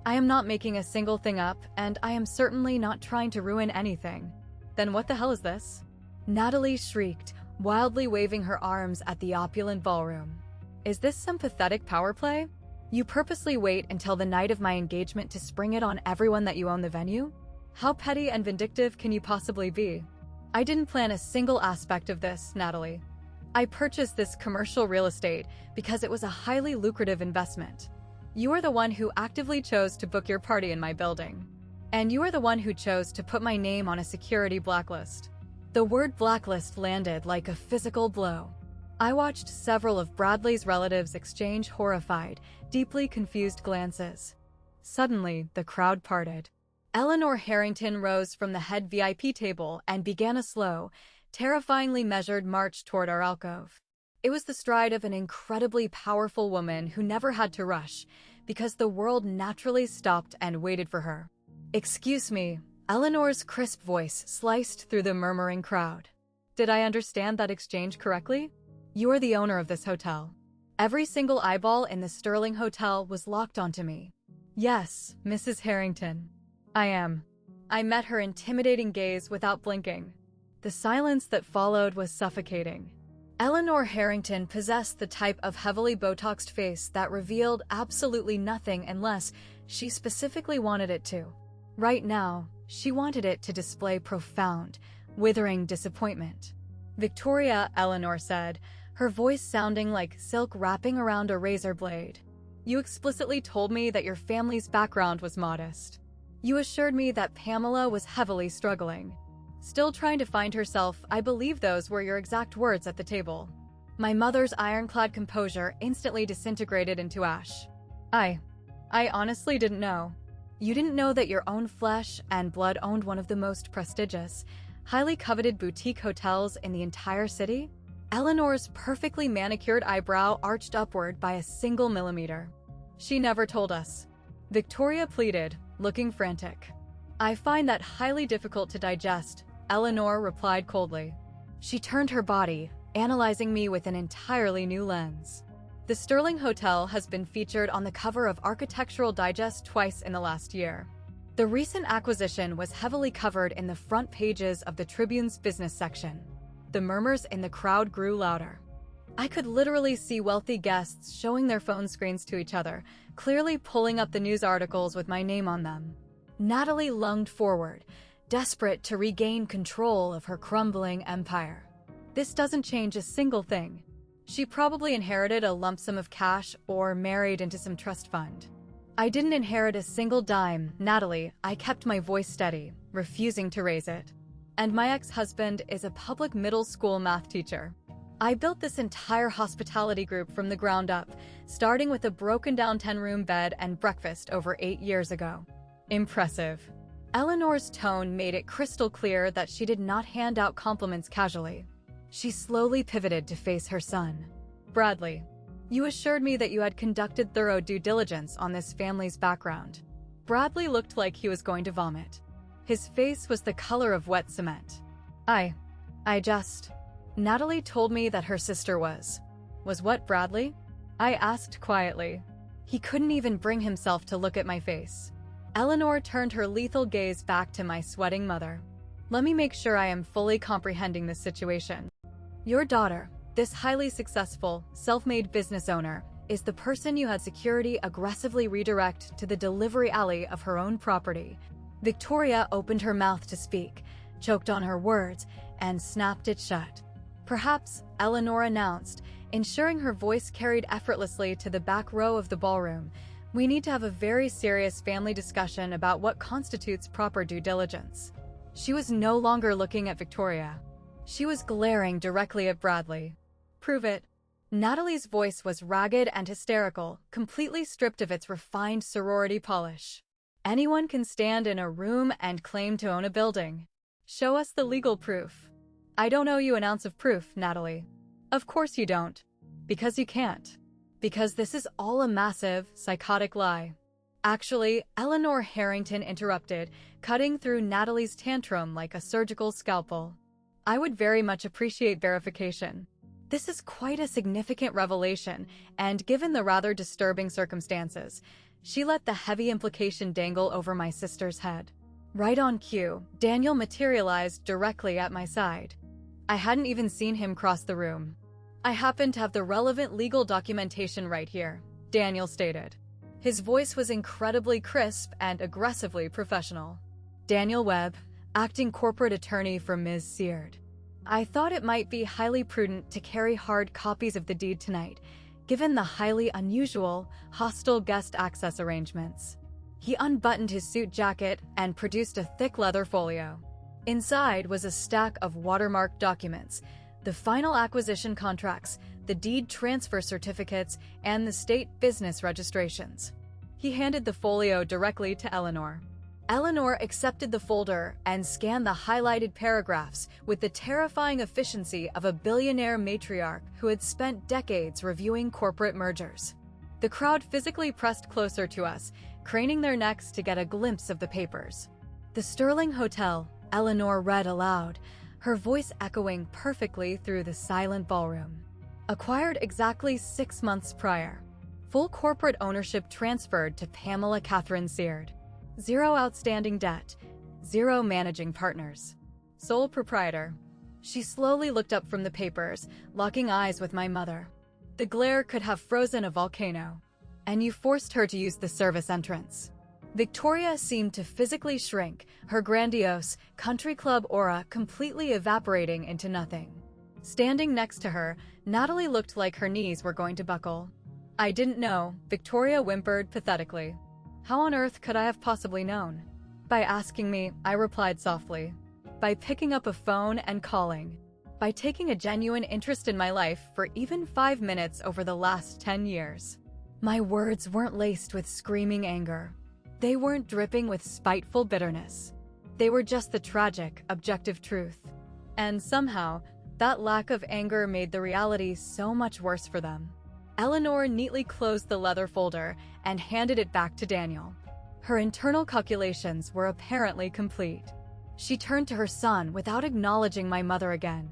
I am not making a single thing up, and I am certainly not trying to ruin anything. Then what the hell is this? Natalie shrieked, wildly waving her arms at the opulent ballroom. Is this some pathetic power play? You purposely wait until the night of my engagement to spring it on everyone that you own the venue? How petty and vindictive can you possibly be? I didn't plan a single aspect of this, Natalie. I purchased this commercial real estate because it was a highly lucrative investment. You are the one who actively chose to book your party in my building. And you are the one who chose to put my name on a security blacklist. The word blacklist landed like a physical blow. I watched several of Bradley's relatives exchange horrified, deeply confused glances. Suddenly, the crowd parted. Eleanor Harrington rose from the head VIP table and began a slow, terrifyingly measured march toward our alcove. It was the stride of an incredibly powerful woman who never had to rush, because the world naturally stopped and waited for her. "Excuse me," Eleanor's crisp voice sliced through the murmuring crowd. "Did I understand that exchange correctly? You are the owner of this hotel." Every single eyeball in the Sterling Hotel was locked onto me. "Yes, Mrs. Harrington. I am." I met her intimidating gaze without blinking. The silence that followed was suffocating. Eleanor Harrington possessed the type of heavily Botoxed face that revealed absolutely nothing unless she specifically wanted it to. Right now, she wanted it to display profound, withering disappointment. "Victoria," Eleanor said, her voice sounding like silk wrapping around a razor blade. "You explicitly told me that your family's background was modest. You assured me that Pamela was heavily struggling. Still trying to find herself, I believe those were your exact words at the table." My mother's ironclad composure instantly disintegrated into ash. I honestly didn't know." "You didn't know that your own flesh and blood owned one of the most prestigious, highly coveted boutique hotels in the entire city?" Eleanor's perfectly manicured eyebrow arched upward by a single millimeter. "She never told us," Victoria pleaded, looking frantic. "I find that highly difficult to digest," Eleanor replied coldly. She turned her body, analyzing me with an entirely new lens. "The Sterling Hotel has been featured on the cover of Architectural Digest twice in the last year. The recent acquisition was heavily covered in the front pages of the Tribune's business section." The murmurs in the crowd grew louder. I could literally see wealthy guests showing their phone screens to each other, clearly pulling up the news articles with my name on them. Natalie lunged forward, desperate to regain control of her crumbling empire. "This doesn't change a single thing. She probably inherited a lump sum of cash or married into some trust fund." "I didn't inherit a single dime, Natalie," I kept my voice steady, refusing to raise it. "And my ex-husband is a public middle school math teacher. I built this entire hospitality group from the ground up, starting with a broken-down 10-room bed and breakfast over 8 years ago." Impressive. Eleanor's tone made it crystal clear that she did not hand out compliments casually. She slowly pivoted to face her son. "Bradley, you assured me that you had conducted thorough due diligence on this family's background." Bradley looked like he was going to vomit. His face was the color of wet cement. I just... Natalie told me that her sister was what, Bradley?" I asked quietly. He couldn't even bring himself to look at my face. Eleanor turned her lethal gaze back to my sweating mother. "Let me make sure I am fully comprehending this situation. Your daughter, this highly successful, self-made business owner, is the person you had security aggressively redirect to the delivery alley of her own property." Victoria opened her mouth to speak, choked on her words, and snapped it shut. "Perhaps," Eleanor announced, ensuring her voice carried effortlessly to the back row of the ballroom, "we need to have a very serious family discussion about what constitutes proper due diligence." She was no longer looking at Victoria. She was glaring directly at Bradley. "Prove it." Natalie's voice was ragged and hysterical, completely stripped of its refined sorority polish. "Anyone can stand in a room and claim to own a building. Show us the legal proof." "I don't owe you an ounce of proof, Natalie." "Of course you don't. Because you can't. Because this is all a massive, psychotic lie." Actually, Eleanor Harrington interrupted, cutting through Natalie's tantrum like a surgical scalpel. "I would very much appreciate verification. This is quite a significant revelation, and given the rather disturbing circumstances," she let the heavy implication dangle over my sister's head. Right on cue, Daniel materialized directly at my side. I hadn't even seen him cross the room. "I happen to have the relevant legal documentation right here," Daniel stated. His voice was incredibly crisp and aggressively professional. "Daniel Webb, acting corporate attorney for Ms. Seard. I thought it might be highly prudent to carry hard copies of the deed tonight, given the highly unusual, hostile guest access arrangements." He unbuttoned his suit jacket and produced a thick leather folio. Inside was a stack of watermarked documents, the final acquisition contracts, the deed transfer certificates, and the state business registrations. He handed the folio directly to Eleanor. Eleanor accepted the folder and scanned the highlighted paragraphs with the terrifying efficiency of a billionaire matriarch who had spent decades reviewing corporate mergers. The crowd physically pressed closer to us, craning their necks to get a glimpse of the papers. "The Sterling Hotel," Eleanor read aloud, her voice echoing perfectly through the silent ballroom. "Acquired exactly 6 months prior. Full corporate ownership transferred to Pamela Seard. 0 outstanding debt. 0 managing partners. Sole proprietor." She slowly looked up from the papers, locking eyes with my mother. The glare could have frozen a volcano. "And you forced her to use the service entrance." Victoria seemed to physically shrink, her grandiose, country club aura completely evaporating into nothing. Standing next to her, Natalie looked like her knees were going to buckle. "I didn't know," Victoria whimpered pathetically. "How on earth could I have possibly known?" "By asking me," I replied softly. "By picking up a phone and calling. By taking a genuine interest in my life for even 5 minutes over the last 10 years. My words weren't laced with screaming anger. They weren't dripping with spiteful bitterness. They were just the tragic, objective truth. And somehow, that lack of anger made the reality so much worse for them." Eleanor neatly closed the leather folder and handed it back to Daniel. Her internal calculations were apparently complete. She turned to her son without acknowledging my mother again.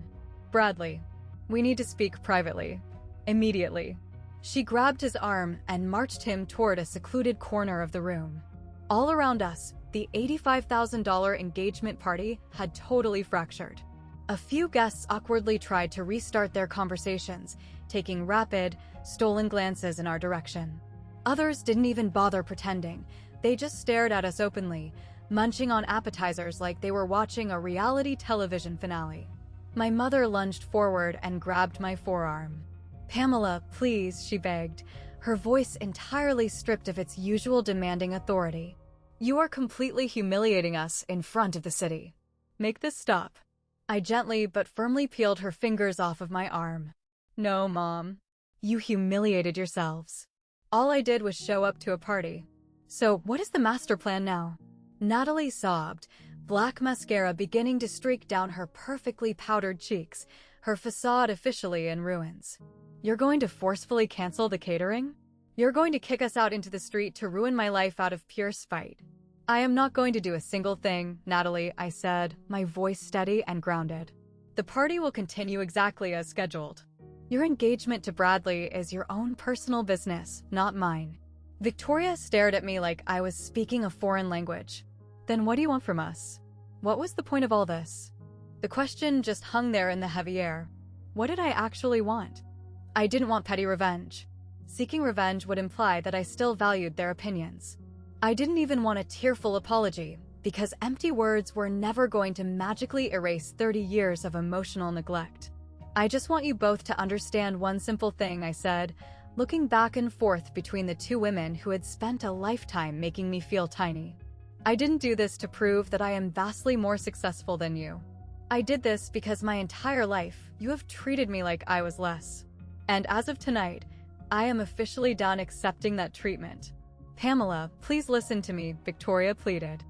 "Bradley, we need to speak privately. Immediately." She grabbed his arm and marched him toward a secluded corner of the room. All around us, the $85,000 engagement party had totally fractured. A few guests awkwardly tried to restart their conversations, taking rapid, stolen glances in our direction. Others didn't even bother pretending. They just stared at us openly, munching on appetizers like they were watching a reality television finale. My mother lunged forward and grabbed my forearm. "Pamela, please," she begged, her voice entirely stripped of its usual demanding authority. "You are completely humiliating us in front of the city. Make this stop." I gently but firmly peeled her fingers off of my arm. "No, Mom. You humiliated yourselves. All I did was show up to a party. So what is the master plan now?" Natalie sobbed, black mascara beginning to streak down her perfectly powdered cheeks, her facade officially in ruins. "You're going to forcefully cancel the catering? You're going to kick us out into the street to ruin my life out of pure spite." "I am not going to do a single thing, Natalie," I said, my voice steady and grounded. "The party will continue exactly as scheduled. Your engagement to Bradley is your own personal business, not mine." Victoria stared at me like I was speaking a foreign language. "Then what do you want from us? What was the point of all this?" The question just hung there in the heavy air. What did I actually want? I didn't want petty revenge. Seeking revenge would imply that I still valued their opinions. I didn't even want a tearful apology, because empty words were never going to magically erase 30 years of emotional neglect. "I just want you both to understand one simple thing," I said, looking back and forth between the two women who had spent a lifetime making me feel tiny. "I didn't do this to prove that I am vastly more successful than you. I did this because my entire life you have treated me like I was less. And as of tonight, I am officially done accepting that treatment." "Pamela, please listen to me," Victoria pleaded.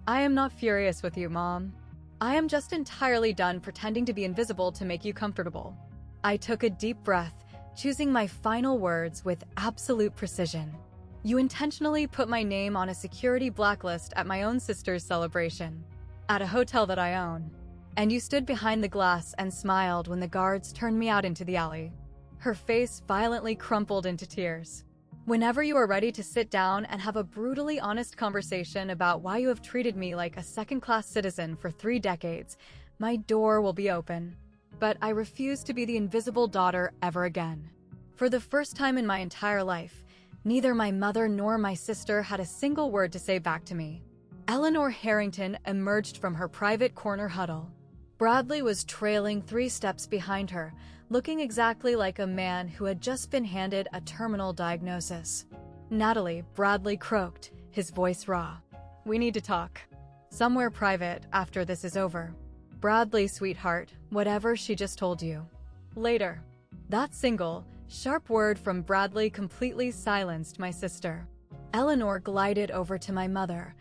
"I am not furious with you, Mom. I am just entirely done pretending to be invisible to make you comfortable." I took a deep breath, choosing my final words with absolute precision. "You intentionally put my name on a security blacklist at my own sister's celebration, at a hotel that I own. And you stood behind the glass and smiled when the guards turned me out into the alley." Her face violently crumpled into tears. "Whenever you are ready to sit down and have a brutally honest conversation about why you have treated me like a second-class citizen for 3 decades, my door will be open. But I refuse to be the invisible daughter ever again." For the first time in my entire life, neither my mother nor my sister had a single word to say back to me. Eleanor Harrington emerged from her private corner huddle. Bradley was trailing 3 steps behind her, looking exactly like a man who had just been handed a terminal diagnosis. "Natalie," Bradley croaked, his voice raw. "We need to talk. Somewhere private after this is over. Bradley, sweetheart, whatever she just told you. Later." That single, sharp word from Bradley completely silenced my sister. Eleanor glided over to my mother,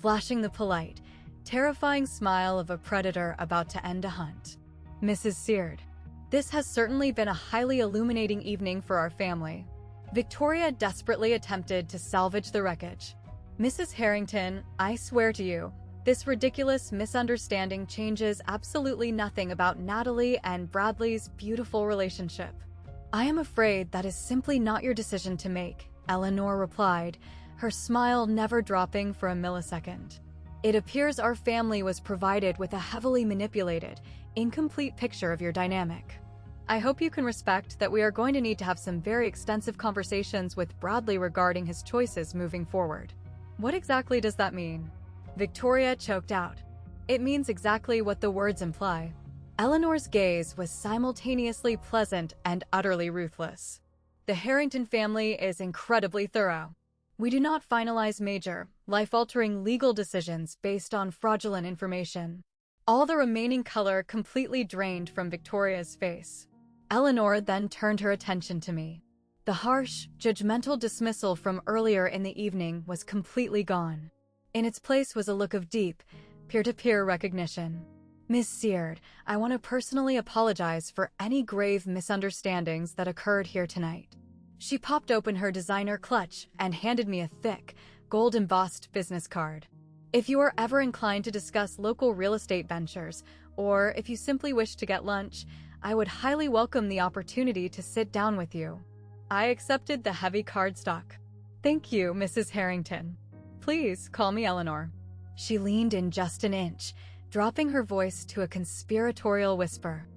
flashing the polite, terrifying smile of a predator about to end a hunt. Mrs. Seard, this has certainly been a highly illuminating evening for our family. Victoria desperately attempted to salvage the wreckage. Mrs. Harrington, I swear to you, this ridiculous misunderstanding changes absolutely nothing about Natalie and Bradley's beautiful relationship. I am afraid that is simply not your decision to make, Eleanor replied, her smile never dropping for a millisecond. It appears our family was provided with a heavily manipulated, incomplete picture of your dynamic. I hope you can respect that we are going to need to have some very extensive conversations with Bradley regarding his choices moving forward. What exactly does that mean? Victoria choked out. It means exactly what the words imply. Eleanor's gaze was simultaneously pleasant and utterly ruthless. The Harrington family is incredibly thorough. We do not finalize major, life-altering legal decisions based on fraudulent information. All the remaining color completely drained from Victoria's face. Eleanor then turned her attention to me. The harsh, judgmental dismissal from earlier in the evening was completely gone. In its place was a look of deep, peer-to-peer recognition. Miss Seard, I want to personally apologize for any grave misunderstandings that occurred here tonight. She popped open her designer clutch and handed me a thick, gold-embossed business card. If you are ever inclined to discuss local real estate ventures, or if you simply wish to get lunch, I would highly welcome the opportunity to sit down with you. I accepted the heavy cardstock. Thank you, Mrs. Harrington. Please call me Eleanor. She leaned in just an inch, dropping her voice to a conspiratorial whisper.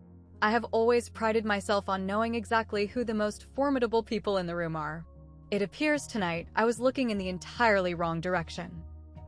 I have always prided myself on knowing exactly who the most formidable people in the room are. It appears tonight I was looking in the entirely wrong direction.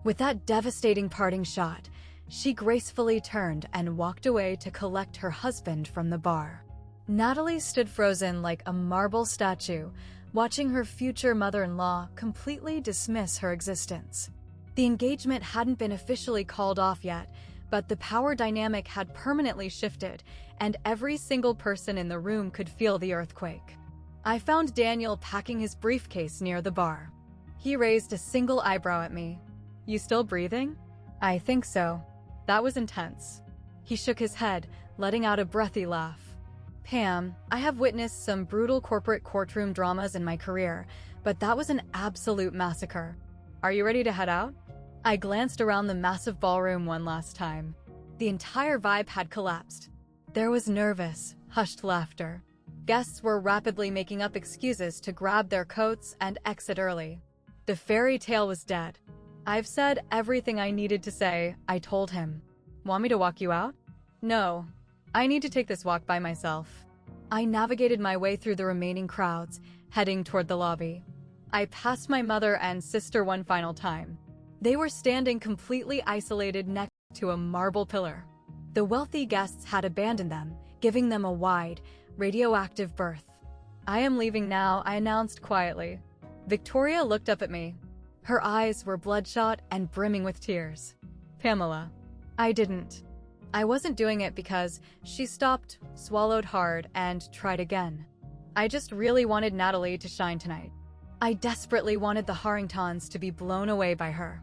With that devastating parting shot, she gracefully turned and walked away to collect her husband from the bar. Natalie stood frozen like a marble statue, watching her future mother-in-law completely dismiss her existence. The engagement hadn't been officially called off yet, but the power dynamic had permanently shifted, and every single person in the room could feel the earthquake. I found Daniel packing his briefcase near the bar. He raised a single eyebrow at me. You still breathing? I think so. That was intense. He shook his head, letting out a breathy laugh. Pam, I have witnessed some brutal corporate courtroom dramas in my career, but that was an absolute massacre. Are you ready to head out? I glanced around the massive ballroom one last time. The entire vibe had collapsed. There was nervous, hushed laughter. Guests were rapidly making up excuses to grab their coats and exit early. The fairy tale was dead. I've said everything I needed to say, I told him. Want me to walk you out? No. I need to take this walk by myself. I navigated my way through the remaining crowds, heading toward the lobby. I passed my mother and sister one final time. They were standing completely isolated next to a marble pillar. The wealthy guests had abandoned them, giving them a wide, radioactive berth. I am leaving now, I announced quietly. Victoria looked up at me. Her eyes were bloodshot and brimming with tears. Pamela. I didn't. I wasn't doing it because she stopped, swallowed hard, and tried again. I just really wanted Natalie to shine tonight. I desperately wanted the Harringtons to be blown away by her.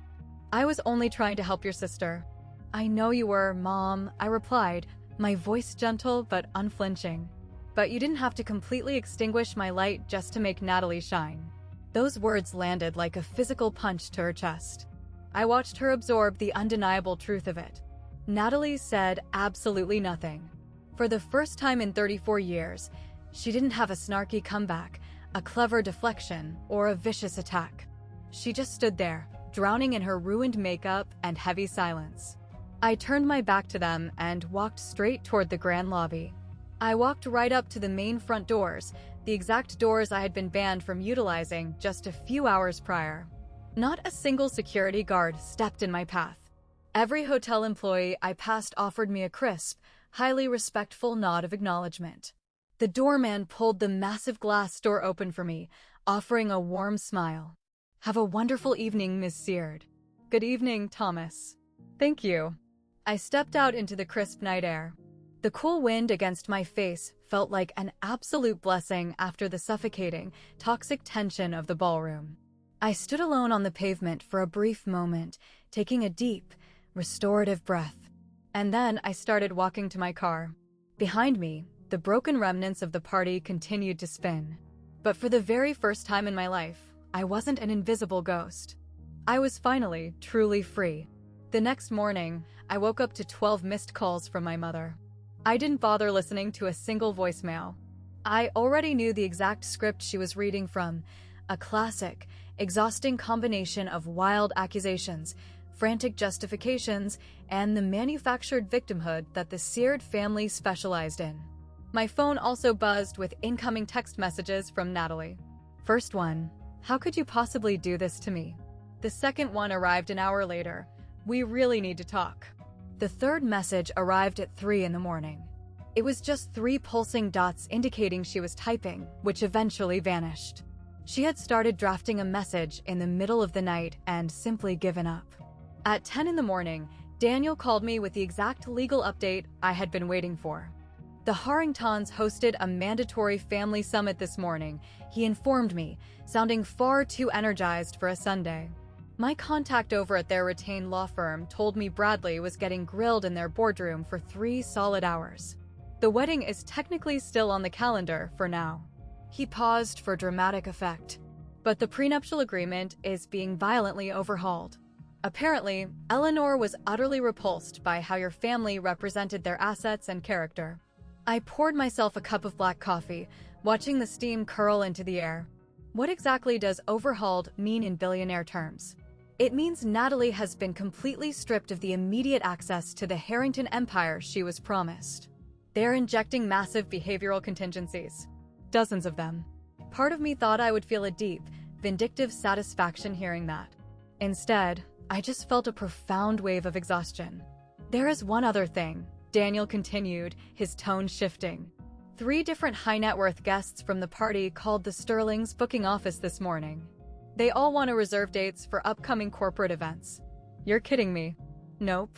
I was only trying to help your sister. I know you were, Mom, I replied, my voice gentle but unflinching. But you didn't have to completely extinguish my light just to make Natalie shine. Those words landed like a physical punch to her chest. I watched her absorb the undeniable truth of it. Natalie said absolutely nothing. For the first time in 34 years, she didn't have a snarky comeback, a clever deflection, or a vicious attack. She just stood there, drowning in her ruined makeup and heavy silence. I turned my back to them and walked straight toward the grand lobby. I walked right up to the main front doors, the exact doors I had been banned from utilizing just a few hours prior. Not a single security guard stepped in my path. Every hotel employee I passed offered me a crisp, highly respectful nod of acknowledgement. The doorman pulled the massive glass door open for me, offering a warm smile. Have a wonderful evening, Miss Seard. Good evening, Thomas. Thank you. I stepped out into the crisp night air. The cool wind against my face felt like an absolute blessing after the suffocating, toxic tension of the ballroom. I stood alone on the pavement for a brief moment, taking a deep, restorative breath. And then I started walking to my car. Behind me, the broken remnants of the party continued to spin. But for the very first time in my life, I wasn't an invisible ghost. I was finally, truly free. The next morning, I woke up to 12 missed calls from my mother. I didn't bother listening to a single voicemail. I already knew the exact script she was reading from, a classic, exhausting combination of wild accusations, frantic justifications, and the manufactured victimhood that the Seard family specialized in. My phone also buzzed with incoming text messages from Natalie. First one, "How could you possibly do this to me?" The second one arrived an hour later. "We really need to talk." The third message arrived at 3 in the morning. It was just 3 pulsing dots indicating she was typing, which eventually vanished. She had started drafting a message in the middle of the night and simply given up. At 10 in the morning, Daniel called me with the exact legal update I had been waiting for. The Harringtons hosted a mandatory family summit this morning, he informed me, sounding far too energized for a Sunday. My contact over at their retained law firm told me Bradley was getting grilled in their boardroom for 3 solid hours. The wedding is technically still on the calendar for now. He paused for dramatic effect. But the prenuptial agreement is being violently overhauled. Apparently, Eleanor was utterly repulsed by how your family represented their assets and character. I poured myself a cup of black coffee, watching the steam curl into the air. What exactly does overhauled mean in billionaire terms? It means Natalie has been completely stripped of the immediate access to the Harrington empire she was promised. They're injecting massive behavioral contingencies. Dozens of them. Part of me thought I would feel a deep, vindictive satisfaction hearing that. Instead, I just felt a profound wave of exhaustion. There is one other thing, Daniel continued, his tone shifting. 3 different high-net-worth guests from the party called the Sterling's booking office this morning. They all want to reserve dates for upcoming corporate events. You're kidding me. Nope.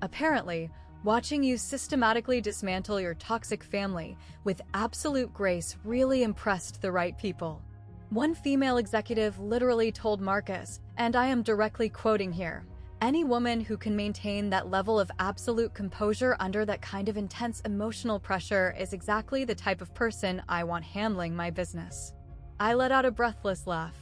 Apparently, watching you systematically dismantle your toxic family with absolute grace really impressed the right people. One female executive literally told Marcus, and I am directly quoting here, "Any woman who can maintain that level of absolute composure under that kind of intense emotional pressure is exactly the type of person I want handling my business." I let out a breathless laugh.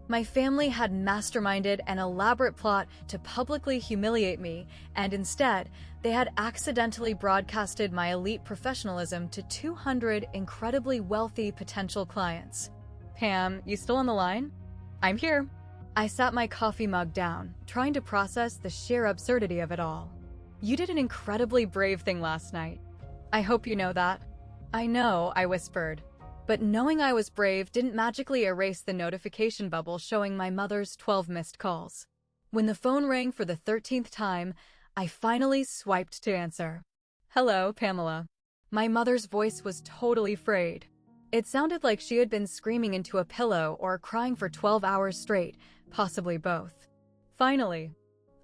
My family had masterminded an elaborate plot to publicly humiliate me, and instead, they had accidentally broadcasted my elite professionalism to 200 incredibly wealthy potential clients. Pam, you still on the line? I'm here. I sat my coffee mug down, trying to process the sheer absurdity of it all. You did an incredibly brave thing last night. I hope you know that. I know, I whispered. But knowing I was brave didn't magically erase the notification bubble showing my mother's 12 missed calls. When the phone rang for the 13th time, I finally swiped to answer. "Hello, Pamela." My mother's voice was totally frayed. It sounded like she had been screaming into a pillow or crying for 12 hours straight, possibly both. "Finally.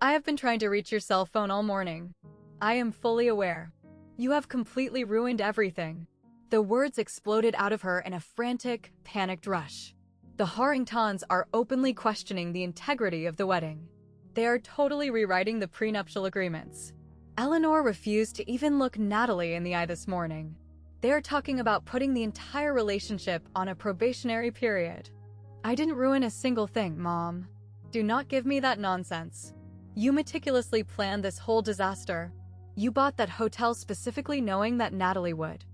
I have been trying to reach your cell phone all morning. I am fully aware. You have completely ruined everything." The words exploded out of her in a frantic, panicked rush. The Harringtons are openly questioning the integrity of the wedding. They are totally rewriting the prenuptial agreements. Eleanor refused to even look Natalie in the eye this morning. They are talking about putting the entire relationship on a probationary period. I didn't ruin a single thing, Mom. Do not give me that nonsense. You meticulously planned this whole disaster. You bought that hotel specifically knowing that Natalie would.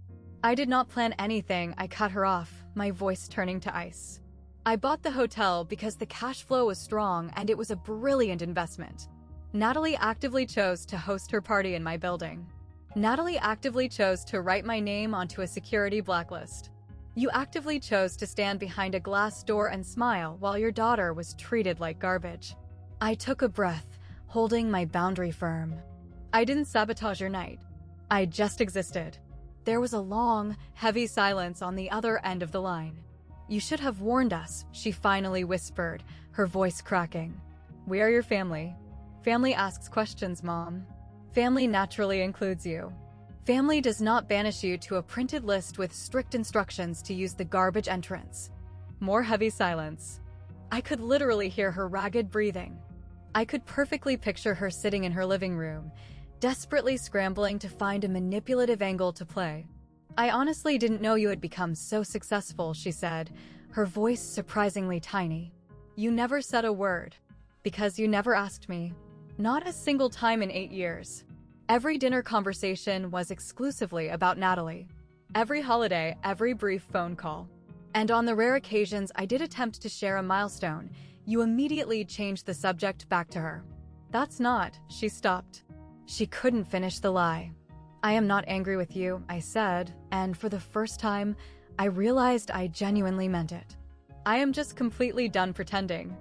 I did not plan anything, I cut her off, my voice turning to ice. I bought the hotel because the cash flow was strong and it was a brilliant investment. Natalie actively chose to host her party in my building. Natalie actively chose to write my name onto a security blacklist. You actively chose to stand behind a glass door and smile while your daughter was treated like garbage. I took a breath, holding my boundary firm. I didn't sabotage your night. I just existed. There was a long, heavy silence on the other end of the line. "You should have warned us," she finally whispered, her voice cracking. "We are your family. Family asks questions, Mom. Family naturally includes you. Family does not banish you to a printed list with strict instructions to use the garbage entrance." More heavy silence. I could literally hear her ragged breathing. I could perfectly picture her sitting in her living room, desperately scrambling to find a manipulative angle to play. "I honestly didn't know you had become so successful," she said, her voice surprisingly tiny. "You never said a word. Because you never asked me. Not a single time in 8 years. Every dinner conversation was exclusively about Natalie. Every holiday, every brief phone call. And on the rare occasions I did attempt to share a milestone, you immediately changed the subject back to her." "That's not," she stopped. She couldn't finish the lie. "I am not angry with you," I said, and for the first time, I realized I genuinely meant it. "I am just completely done pretending.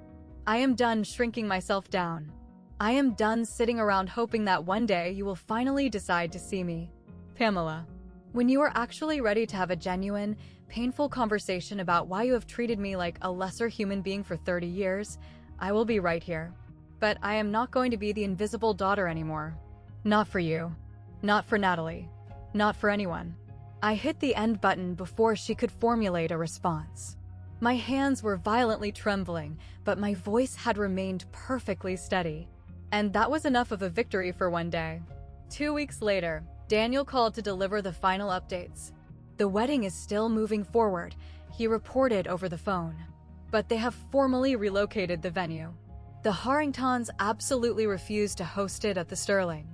I am done shrinking myself down. I am done sitting around hoping that one day you will finally decide to see me. Pamela, when you are actually ready to have a genuine, painful conversation about why you have treated me like a lesser human being for 30 years, I will be right here. But I am not going to be the invisible daughter anymore. Not for you. Not for Natalie. Not for anyone." I hit the end button before she could formulate a response. My hands were violently trembling, but my voice had remained perfectly steady. And that was enough of a victory for one day. 2 weeks later, Daniel called to deliver the final updates. "The wedding is still moving forward," he reported over the phone. "But they have formally relocated the venue. The Harringtons absolutely refused to host it at the Sterling.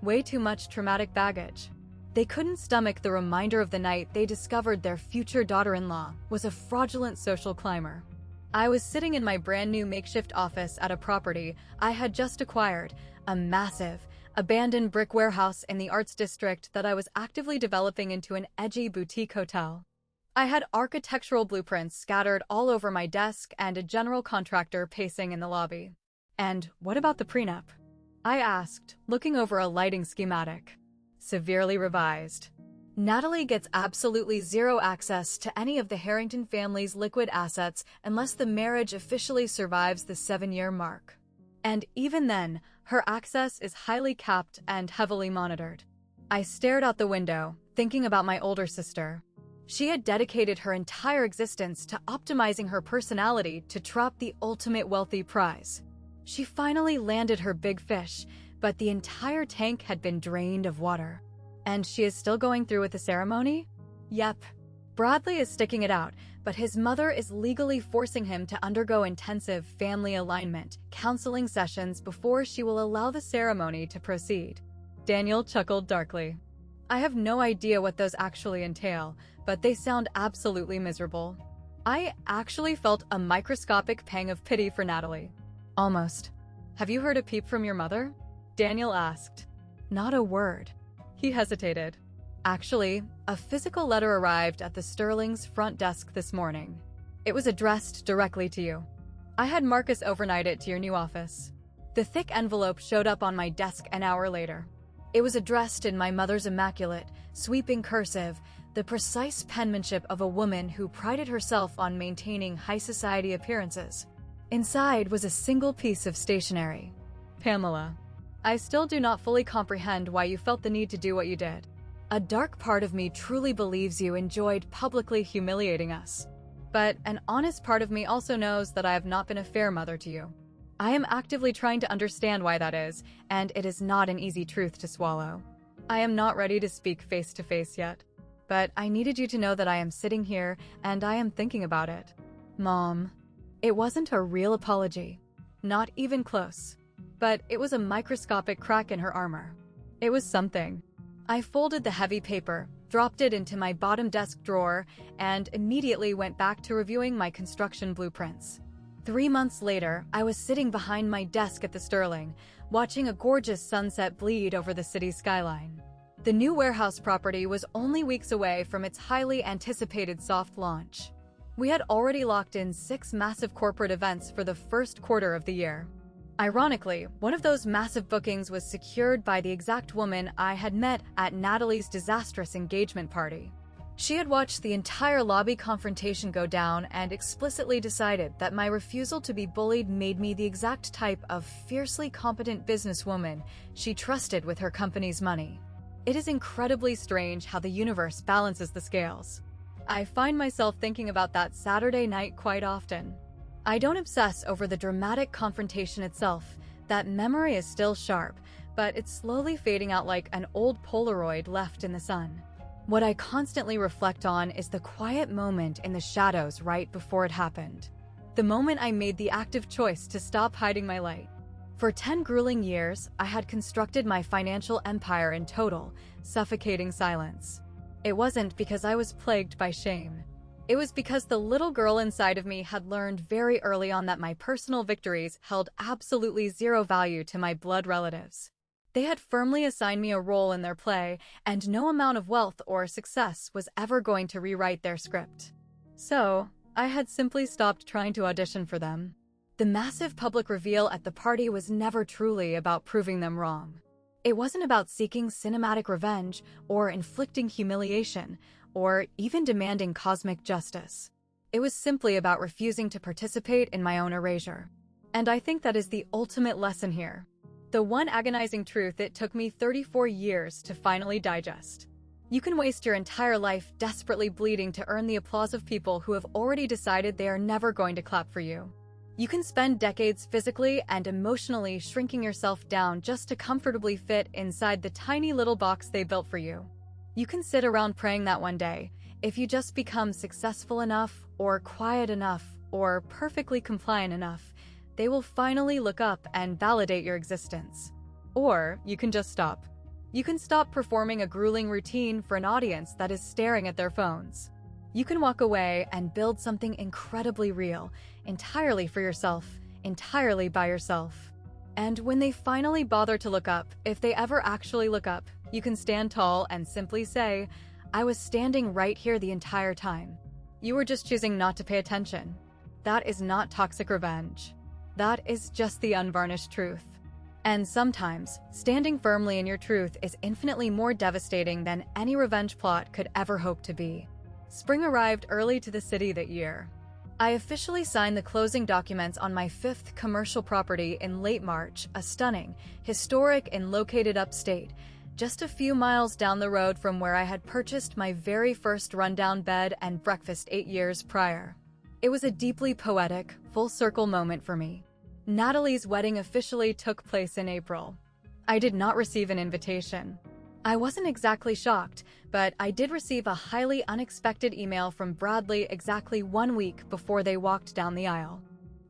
Way too much traumatic baggage. They couldn't stomach the reminder of the night they discovered their future daughter-in-law was a fraudulent social climber." I was sitting in my brand new makeshift office at a property I had just acquired, a massive, abandoned brick warehouse in the arts district that I was actively developing into an edgy boutique hotel. I had architectural blueprints scattered all over my desk and a general contractor pacing in the lobby. "And what about the prenup?" I asked, looking over a lighting schematic. "Severely revised. Natalie gets absolutely zero access to any of the Harrington family's liquid assets unless the marriage officially survives the 7-year mark. And even then, her access is highly capped and heavily monitored." I stared out the window, thinking about my older sister. She had dedicated her entire existence to optimizing her personality to trap the ultimate wealthy prize. She finally landed her big fish, but the entire tank had been drained of water. And she is still going through with the ceremony? Yep. Bradley is sticking it out, but his mother is legally forcing him to undergo intensive family alignment counseling sessions before she will allow the ceremony to proceed. Daniel chuckled darkly. "I have no idea what those actually entail, but they sound absolutely miserable." I actually felt a microscopic pang of pity for Natalie. "Almost. Have you heard a peep from your mother?" Daniel asked. "Not a word." He hesitated. "Actually, a physical letter arrived at the Sterling's front desk this morning. It was addressed directly to you. I had Marcus overnight it to your new office." The thick envelope showed up on my desk an hour later. It was addressed in my mother's immaculate, sweeping cursive, the precise penmanship of a woman who prided herself on maintaining high society appearances. Inside was a single piece of stationery. "Pamela, I still do not fully comprehend why you felt the need to do what you did. A dark part of me truly believes you enjoyed publicly humiliating us. But an honest part of me also knows that I have not been a fair mother to you. I am actively trying to understand why that is, and it is not an easy truth to swallow. I am not ready to speak face to face yet. But I needed you to know that I am sitting here and I am thinking about it. Mom." It wasn't a real apology. Not even close. But it was a microscopic crack in her armor. It was something. I folded the heavy paper, dropped it into my bottom desk drawer, and immediately went back to reviewing my construction blueprints. 3 months later, I was sitting behind my desk at the Sterling, watching a gorgeous sunset bleed over the city skyline. The new warehouse property was only weeks away from its highly anticipated soft launch. We had already locked in 6 massive corporate events for the first quarter of the year. Ironically, one of those massive bookings was secured by the exact woman I had met at Natalie's disastrous engagement party. She had watched the entire lobby confrontation go down and explicitly decided that my refusal to be bullied made me the exact type of fiercely competent businesswoman she trusted with her company's money. It is incredibly strange how the universe balances the scales. I find myself thinking about that Saturday night quite often. I don't obsess over the dramatic confrontation itself, That memory is still sharp, but it's slowly fading out like an old Polaroid left in the sun. What I constantly reflect on is the quiet moment in the shadows right before it happened. The moment I made the active choice to stop hiding my light. For 10 grueling years, I had constructed my financial empire in total, suffocating silence. It wasn't because I was plagued by shame. It was because the little girl inside of me had learned very early on that my personal victories held absolutely zero value to my blood relatives. They had firmly assigned me a role in their play, and no amount of wealth or success was ever going to rewrite their script. So, I had simply stopped trying to audition for them. The massive public reveal at the party was never truly about proving them wrong. It wasn't about seeking cinematic revenge or inflicting humiliation or even demanding cosmic justice. It was simply about refusing to participate in my own erasure. And I think that is the ultimate lesson here. The one agonizing truth it took me 34 years to finally digest. You can waste your entire life desperately bleeding to earn the applause of people who have already decided they are never going to clap for you. You can spend decades physically and emotionally shrinking yourself down just to comfortably fit inside the tiny little box they built for you. You can sit around praying that one day, if you just become successful enough, or quiet enough, or perfectly compliant enough, they will finally look up and validate your existence. Or you can just stop. You can stop performing a grueling routine for an audience that is staring at their phones. You can walk away and build something incredibly real, entirely for yourself, entirely by yourself. And when they finally bother to look up, if they ever actually look up, you can stand tall and simply say, "I was standing right here the entire time." You were just choosing not to pay attention. That is not toxic revenge. That is just the unvarnished truth. And sometimes, standing firmly in your truth is infinitely more devastating than any revenge plot could ever hope to be. Spring arrived early to the city that year. I officially signed the closing documents on my 5th commercial property in late March, a stunning, historic and located upstate, just a few miles down the road from where I had purchased my very first rundown bed and breakfast 8 years prior. It was a deeply poetic, full-circle moment for me. Natalie's wedding officially took place in April. I did not receive an invitation. I wasn't exactly shocked, but I did receive a highly unexpected email from Bradley exactly 1 week before they walked down the aisle.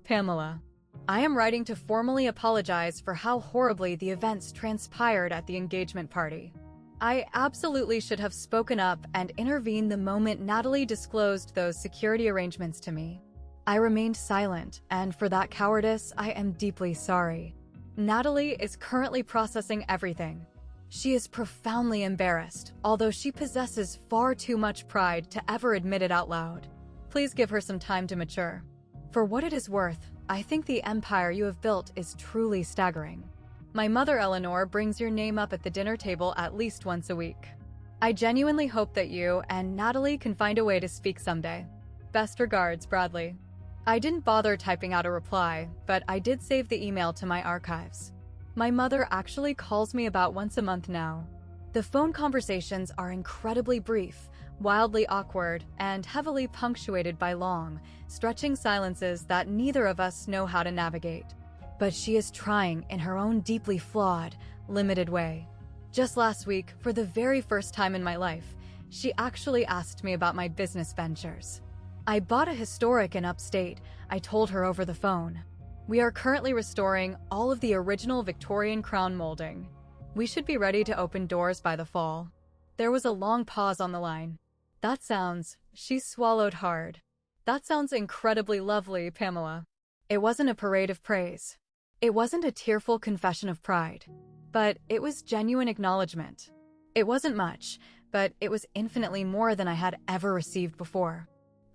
"Pamela, I am writing to formally apologize for how horribly the events transpired at the engagement party. I absolutely should have spoken up and intervened the moment Natalie disclosed those security arrangements to me. I remained silent, and for that cowardice, I am deeply sorry. Natalie is currently processing everything. She is profoundly embarrassed, although she possesses far too much pride to ever admit it out loud. Please give her some time to mature. For what it is worth, I think the empire you have built is truly staggering. My mother Eleanor brings your name up at the dinner table at least once a week. I genuinely hope that you and Natalie can find a way to speak someday. Best regards, Bradley." I didn't bother typing out a reply, but I did save the email to my archives. My mother actually calls me about once a month now. The phone conversations are incredibly brief, wildly awkward, and heavily punctuated by long, stretching silences that neither of us know how to navigate. But she is trying in her own deeply flawed, limited way. Just last week, for the very first time in my life, she actually asked me about my business ventures. I bought a historic in upstate, I told her over the phone. We are currently restoring all of the original Victorian crown molding. We should be ready to open doors by the fall. There was a long pause on the line. That sounds, she swallowed hard. That sounds incredibly lovely, Pamela. It wasn't a parade of praise. It wasn't a tearful confession of pride. But it was genuine acknowledgement. It wasn't much, but it was infinitely more than I had ever received before.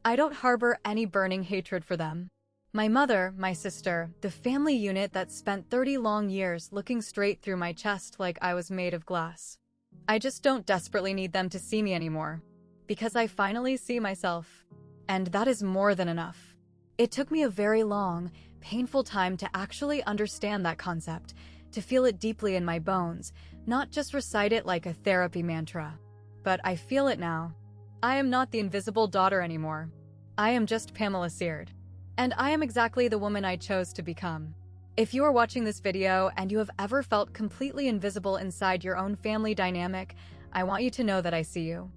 I don't harbor any burning hatred for them. My mother, my sister, the family unit that spent 30 long years looking straight through my chest like I was made of glass. I just don't desperately need them to see me anymore. Because I finally see myself. And that is more than enough. It took me a very long, painful time to actually understand that concept, to feel it deeply in my bones, not just recite it like a therapy mantra. But I feel it now. I am not the invisible daughter anymore. I am just Pamela Seard. And I am exactly the woman I chose to become. If you are watching this video and you have ever felt completely invisible inside your own family dynamic, I want you to know that I see you.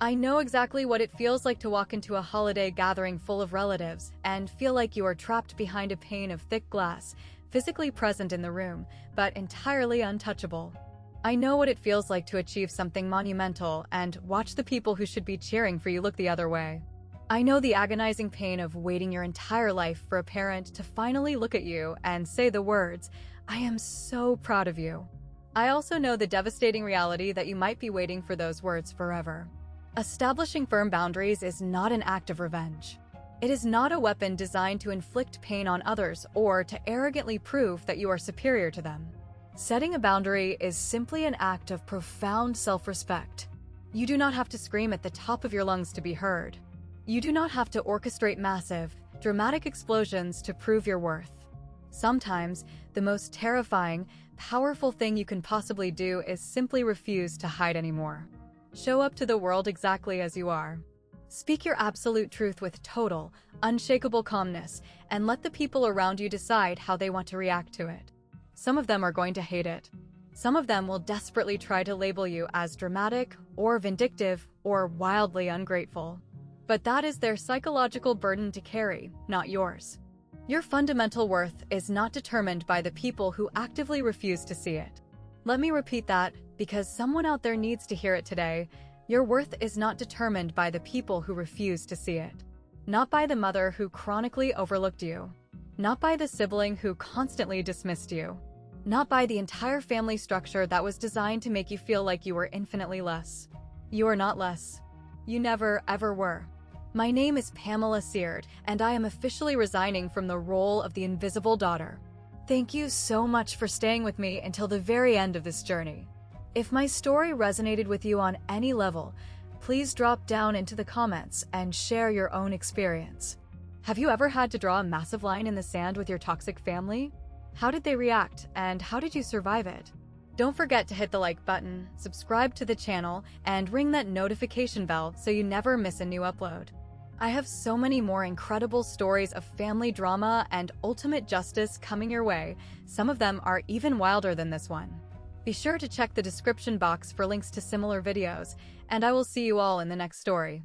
I know exactly what it feels like to walk into a holiday gathering full of relatives and feel like you are trapped behind a pane of thick glass, physically present in the room, but entirely untouchable. I know what it feels like to achieve something monumental and watch the people who should be cheering for you look the other way. I know the agonizing pain of waiting your entire life for a parent to finally look at you and say the words, "I am so proud of you." I also know the devastating reality that you might be waiting for those words forever. Establishing firm boundaries is not an act of revenge. It is not a weapon designed to inflict pain on others or to arrogantly prove that you are superior to them. Setting a boundary is simply an act of profound self-respect. You do not have to scream at the top of your lungs to be heard. You do not have to orchestrate massive, dramatic explosions to prove your worth. Sometimes, the most terrifying, powerful thing you can possibly do is simply refuse to hide anymore. Show up to the world exactly as you are. Speak your absolute truth with total, unshakable calmness, and let the people around you decide how they want to react to it. Some of them are going to hate it. Some of them will desperately try to label you as dramatic, or vindictive, or wildly ungrateful. But that is their psychological burden to carry, not yours. Your fundamental worth is not determined by the people who actively refuse to see it. Let me repeat that, because someone out there needs to hear it today. Your worth is not determined by the people who refuse to see it. Not by the mother who chronically overlooked you. Not by the sibling who constantly dismissed you. Not by the entire family structure that was designed to make you feel like you were infinitely less. You are not less. You never, ever were. My name is Pamela Seard, and I am officially resigning from the role of the invisible daughter. Thank you so much for staying with me until the very end of this journey. If my story resonated with you on any level, please drop down into the comments and share your own experience. Have you ever had to draw a massive line in the sand with your toxic family? How did they react, and how did you survive it? Don't forget to hit the like button, subscribe to the channel, and ring that notification bell so you never miss a new upload. I have so many more incredible stories of family drama and ultimate justice coming your way. Some of them are even wilder than this one. Be sure to check the description box for links to similar videos, and I will see you all in the next story.